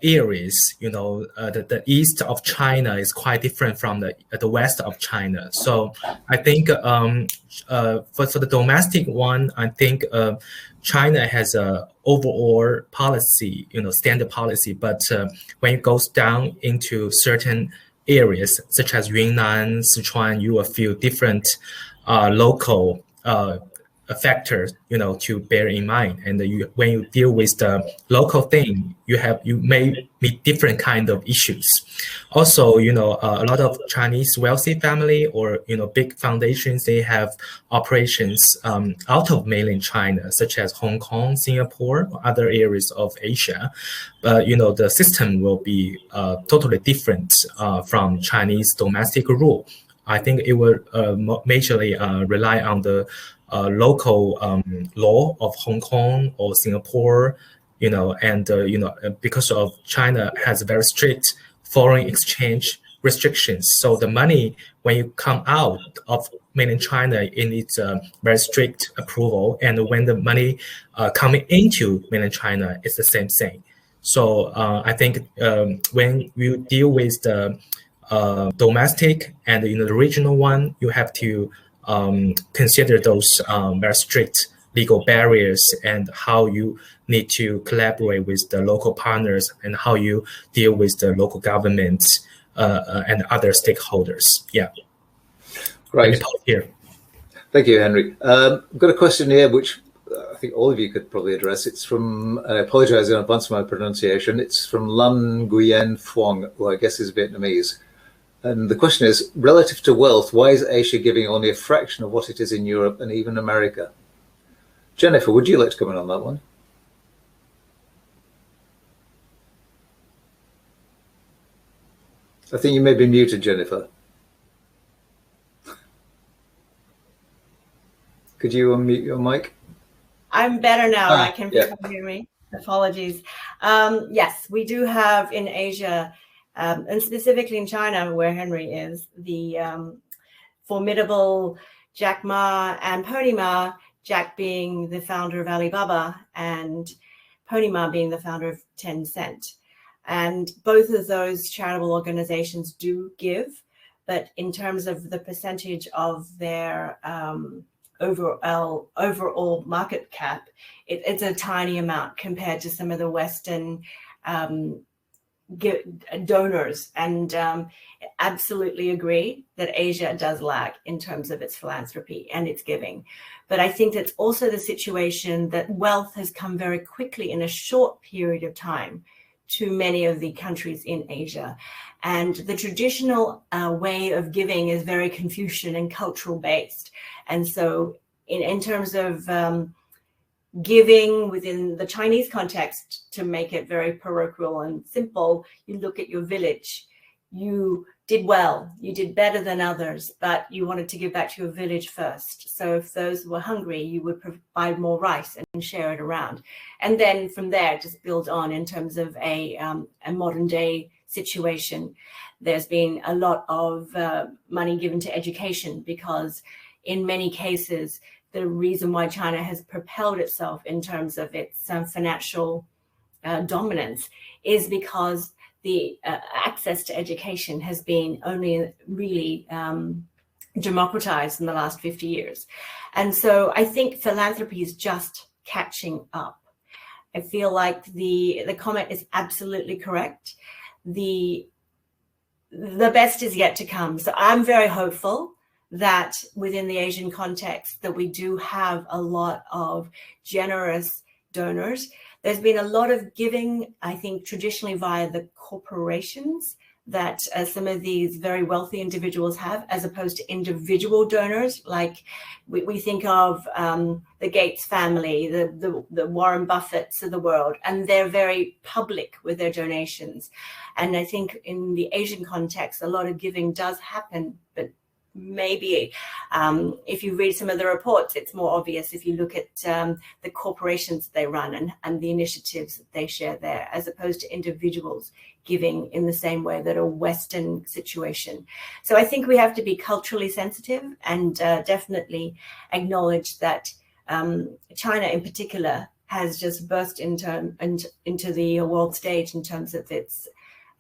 areas. You know, the east of China is quite different from the west of China. So I think for the domestic one, I think China has a overall policy, you know, standard policy. But when it goes down into certain areas such as Yunnan, Sichuan, you will feel different local factors, you know, to bear in mind. And when you deal with the local thing, you may meet different kind of issues. Also, you know, a lot of Chinese wealthy family or, you know, big foundations, they have operations out of mainland China, such as Hong Kong, Singapore, or other areas of Asia. But, you know, the system will be totally different from Chinese domestic rule. I think it will majorly rely on the local law of Hong Kong or Singapore, you know, and you know, because of China has very strict foreign exchange restrictions. So the money, when you come out of mainland China, it needs very strict approval, and when the money coming into mainland China, it's the same thing. So I think when you deal with the domestic and, you know, the regional one, you have to consider those very strict legal barriers and how you need to collaborate with the local partners and how you deal with the local governments and other stakeholders. Yeah. Right. Here. Thank you, Henry. I've got a question here which I think all of you could probably address. It's from, I apologize in advance for my pronunciation, it's from Lan Nguyen Phuong, who I guess is Vietnamese. And the question is, relative to wealth, why is Asia giving only a fraction of what it is in Europe and even America? Jennifer, would you like to comment on that one? I think you may be muted, Jennifer. Could you unmute your mic? I'm better now. I can hear me. Apologies. Yes, we do have in Asia, and specifically in China, where Henry is, the formidable Jack Ma and Pony Ma, Jack being the founder of Alibaba and Pony Ma being the founder of Tencent. And both of those charitable organizations do give but in terms of the percentage of their overall market cap, it's a tiny amount compared to some of the Western donors. And absolutely agree that Asia does lag in terms of its philanthropy and its giving. But I think that's also the situation that wealth has come very quickly in a short period of time to many of the countries in Asia. And the traditional way of giving is very Confucian and cultural based. And so in terms of giving within the Chinese context, to make it very parochial and simple, you look at your village. You did well, you did better than others, but you wanted to give back to your village first. So if those were hungry, you would provide more rice and share it around. And then from there, just build on in terms of a modern day situation. There's been a lot of money given to education, because in many cases, the reason why China has propelled itself in terms of its financial dominance is because the access to education has been only really democratized in the last 50 years. And so I think philanthropy is just catching up. I feel like the comment is absolutely correct. The best is yet to come. So I'm very hopeful that within the Asian context that we do have a lot of generous donors. There's been a lot of giving, I think, traditionally via the corporations that some of these very wealthy individuals have, as opposed to individual donors. Like we think of the Gates family, the Warren Buffetts of the world, and they're very public with their donations. And I think in the Asian context, a lot of giving does happen, but maybe if you read some of the reports, it's more obvious if you look at the corporations they run and the initiatives that they share there, as opposed to individuals giving in the same way that a Western situation. So I think we have to be culturally sensitive and definitely acknowledge that China in particular has just burst into the world stage in terms of its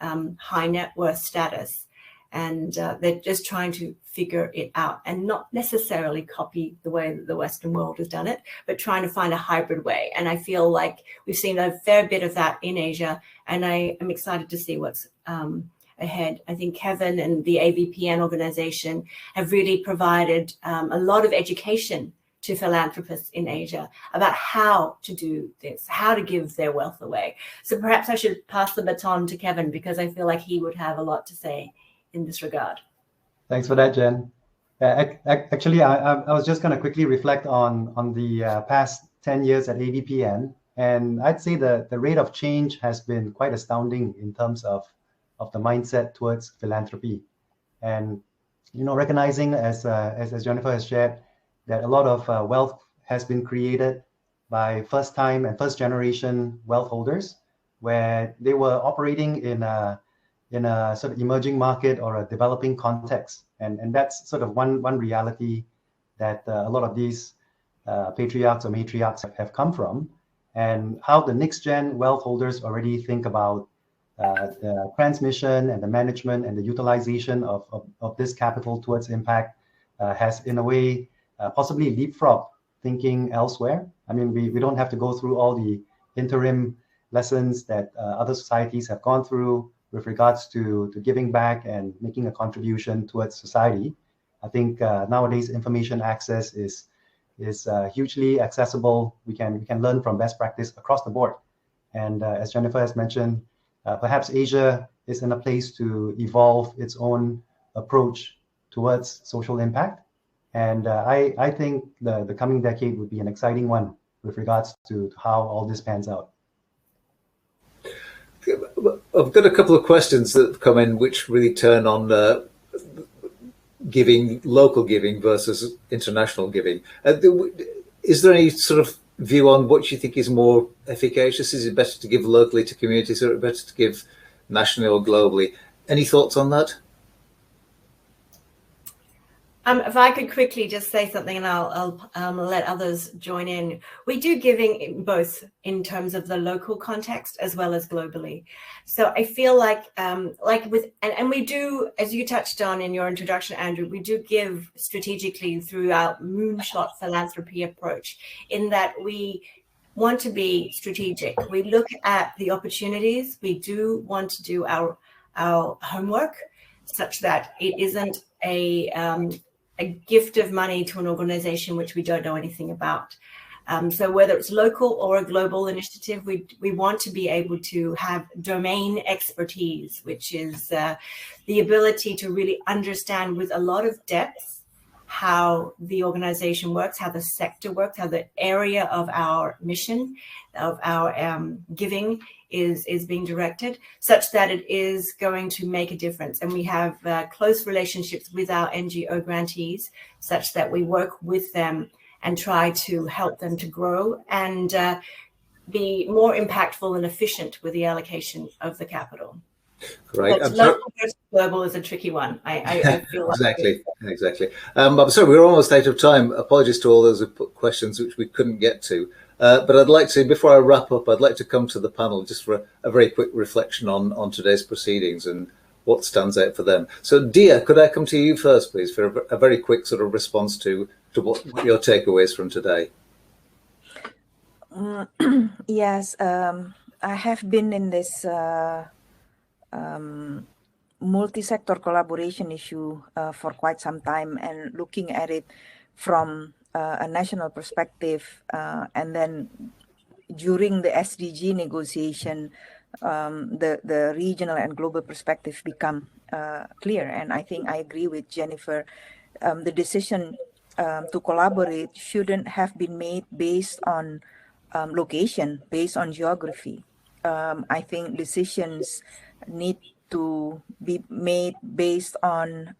high net worth status. And they're just trying to figure it out and not necessarily copy the way that the Western world has done it, but trying to find a hybrid way. And I feel like we've seen a fair bit of that in Asia, and I am excited to see what's ahead. I think Kevin and the AVPN organization have really provided a lot of education to philanthropists in Asia about how to do this, how to give their wealth away. So perhaps I should pass the baton to Kevin, because I feel like he would have a lot to say in this regard. Thanks for that, Jen. Actually, I was just going to quickly reflect on the past 10 years at AVPN, and I'd say the rate of change has been quite astounding in terms of the mindset towards philanthropy. And recognizing, as Jennifer has shared, that a lot of wealth has been created by first-time and first-generation wealth holders, where they were operating in a sort of emerging market or a developing context. And that's sort of one reality that a lot of these patriarchs or matriarchs have come from, and how the next gen wealth holders already think about the transmission and the management and the utilization of this capital towards impact has in a way possibly leapfrog thinking elsewhere. I mean, we don't have to go through all the interim lessons that other societies have gone through with regards to giving back and making a contribution towards society. I think nowadays information access is hugely accessible. We can learn from best practice across the board. And as Jennifer has mentioned, perhaps Asia is in a place to evolve its own approach towards social impact. And I think the coming decade would be an exciting one with regards to how all this pans out. I've got a couple of questions that have come in which really turn on giving, local giving versus international giving. Is there any sort of view on what you think is more efficacious? Is it better to give locally to communities, or is it better to give nationally or globally? Any thoughts on that? If I could quickly just say something, and I'll let others join in. We do giving both in terms of the local context as well as globally. So I feel like with and we do, as you touched on in your introduction, Andrew, we do give strategically through our moonshot philanthropy approach, in that we want to be strategic. We look at the opportunities. We do want to do our homework such that it isn't a gift of money to an organization which we don't know anything about. So whether it's local or a global initiative, we want to be able to have domain expertise, which is the ability to really understand with a lot of depth how the organization works, how the sector works, how the area of our mission, of our giving is being directed, such that it is going to make a difference. And we have close relationships with our NGO grantees, such that we work with them and try to help them to grow and be more impactful and efficient with the allocation of the capital. Right. But local versus global is a tricky one. I feel exactly. I'm sorry, we're almost out of time. Apologies to all those who put questions which we couldn't get to. But I'd like to, before I wrap up, I'd like to come to the panel just for a very quick reflection on today's proceedings and what stands out for them. So, Dia, could I come to you first, please, for a very quick sort of response to what your takeaways from today? Yes, I have been in this multi-sector collaboration issue for quite some time, and looking at it from a national perspective, and then during the SDG negotiation, the regional and global perspective become clear. And I think I agree with Jennifer. The decision to collaborate shouldn't have been made based on location, based on geography. I think decisions need to be made based on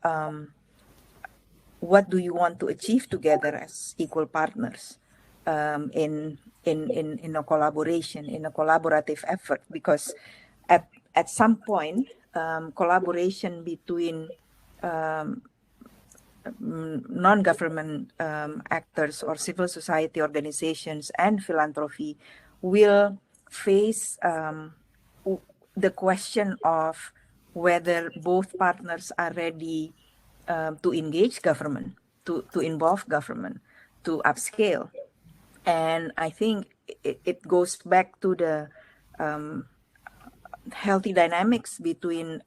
what do you want to achieve together as equal partners in a collaboration, in a collaborative effort. Because at some point, collaboration between non-government actors or civil society organizations and philanthropy will face the question of whether both partners are ready to engage government, to involve government, to upscale. And I think it goes back to the healthy dynamics between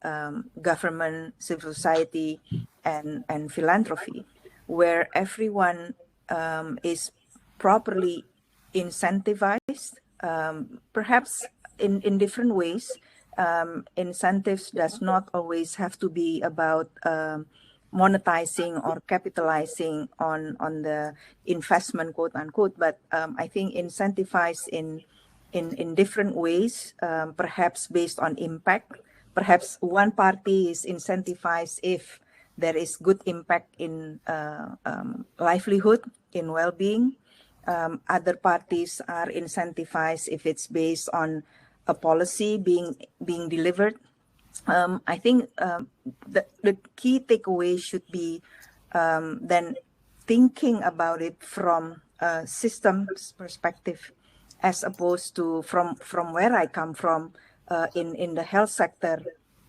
government, civil society, and philanthropy, where everyone is properly incentivized, perhaps in different ways. Incentives does not always have to be about monetizing or capitalizing on the investment, quote unquote, but I think incentivize in different ways, perhaps based on impact. Perhaps one party is incentivized if there is good impact in livelihood, in well-being. Other parties are incentivized if it's based on a policy being delivered. I think the key takeaway should be then thinking about it from a systems perspective, as opposed to from where I come from in the health sector.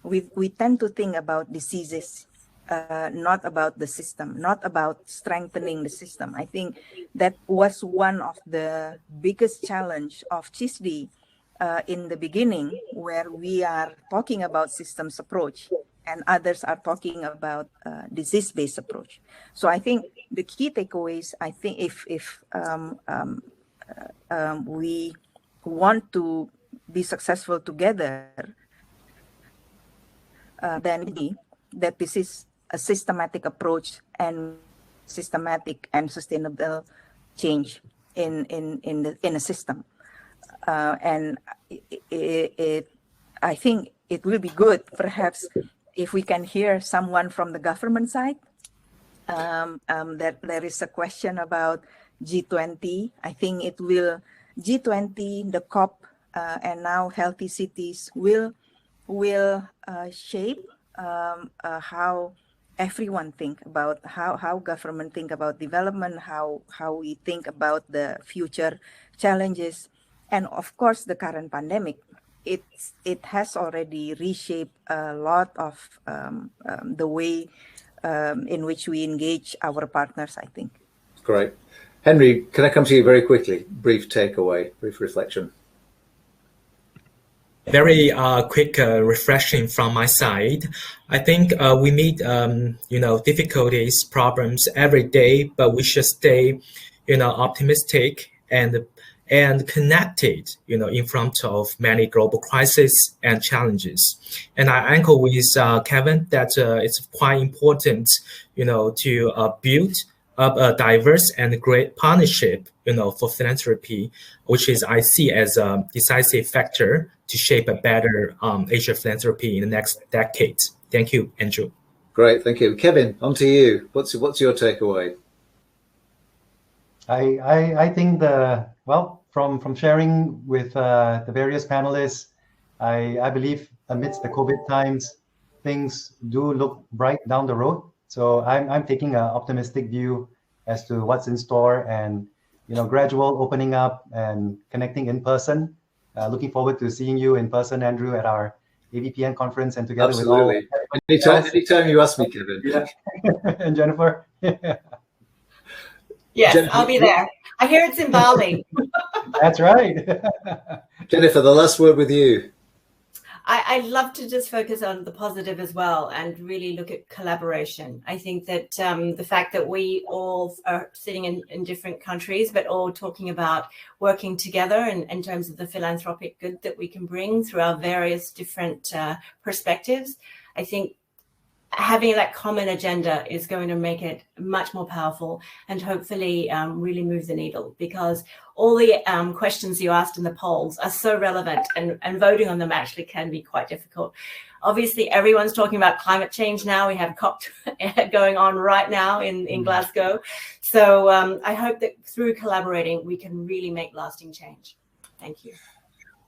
We tend to think about diseases, not about the system, not about strengthening the system. I think that was one of the biggest challenge of CISD in the beginning, where we are talking about systems approach and others are talking about disease-based approach. So I think the key takeaways, I think if we want to be successful together, then that this is a systematic approach and systematic and sustainable change in a system. And I think it will be good, perhaps, if we can hear someone from the government side. That there is a question about G20. I think it will, G20, the COP, and now Healthy Cities will shape how everyone think about how government think about development, how we think about the future challenges, and of course the current pandemic. It has already reshaped a lot of the way in which we engage our partners, I think. Great. Henry, can I come to you very quickly? Brief takeaway, brief reflection. Very quick refreshing from my side. I think we meet difficulties, problems every day, but we should stay optimistic and connected in front of many global crises and challenges. And I echo with Kevin that it's quite important to build up a diverse and great partnership for philanthropy, which is I see as a decisive factor to shape a better Asia philanthropy in the next decade. Thank you, Andrew. Great, thank you. Kevin, on to you. What's your takeaway? I think from sharing with the various panelists, I believe amidst the COVID times, things do look bright down the road. So I'm taking an optimistic view as to what's in store, and gradual opening up and connecting in person. Looking forward to seeing you in person, Andrew, at our AVPN conference, and together Absolutely. with all. Anytime you ask me, Kevin. Yeah. And Jennifer. Yes, Jennifer, I'll be there. I hear it's in Bali. That's right. Jennifer, the last word with you. I love to just focus on the positive as well and really look at collaboration. I think that the fact that we all are sitting in different countries, but all talking about working together in terms of the philanthropic good that we can bring through our various different perspectives, I think having that common agenda is going to make it much more powerful and hopefully really move the needle, because all the questions you asked in the polls are so relevant, and voting on them actually can be quite difficult. Obviously, everyone's talking about climate change now. We have COP going on right now in Glasgow. So I hope that through collaborating, we can really make lasting change. Thank you.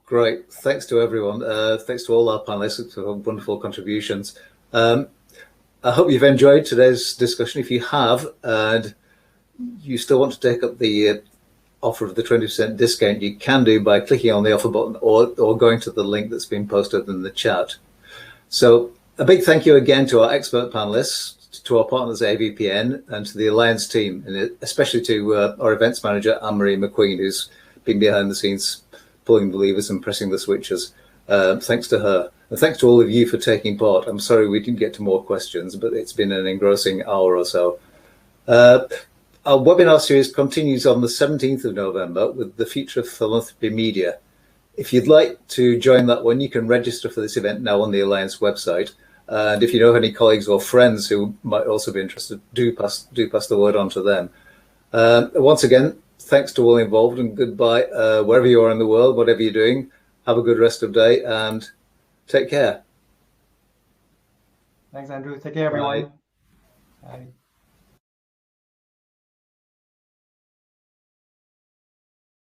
Great. Thanks to everyone. Thanks to all our panelists for wonderful contributions. I hope you've enjoyed today's discussion. If you have, and you still want to take up the offer of the 20% discount, you can do by clicking on the offer button or going to the link that's been posted in the chat. So a big thank you again to our expert panelists, to our partners at AVPN, and to the Alliance team, and especially to our events manager, Anne-Marie McQueen, who's been behind the scenes pulling the levers and pressing the switches. Thanks to her. And thanks to all of you for taking part. I'm sorry we didn't get to more questions, but it's been an engrossing hour or so. Our webinar series continues on the 17th of November with the Future of Philanthropy Media. If you'd like to join that one, you can register for this event now on the Alliance website. And if you know of any colleagues or friends who might also be interested, do pass the word on to them. Once again, thanks to all involved, and goodbye wherever you are in the world, whatever you're doing. Have a good rest of the day and take care. Thanks, Andrew. Take care, everyone. Bye. Bye.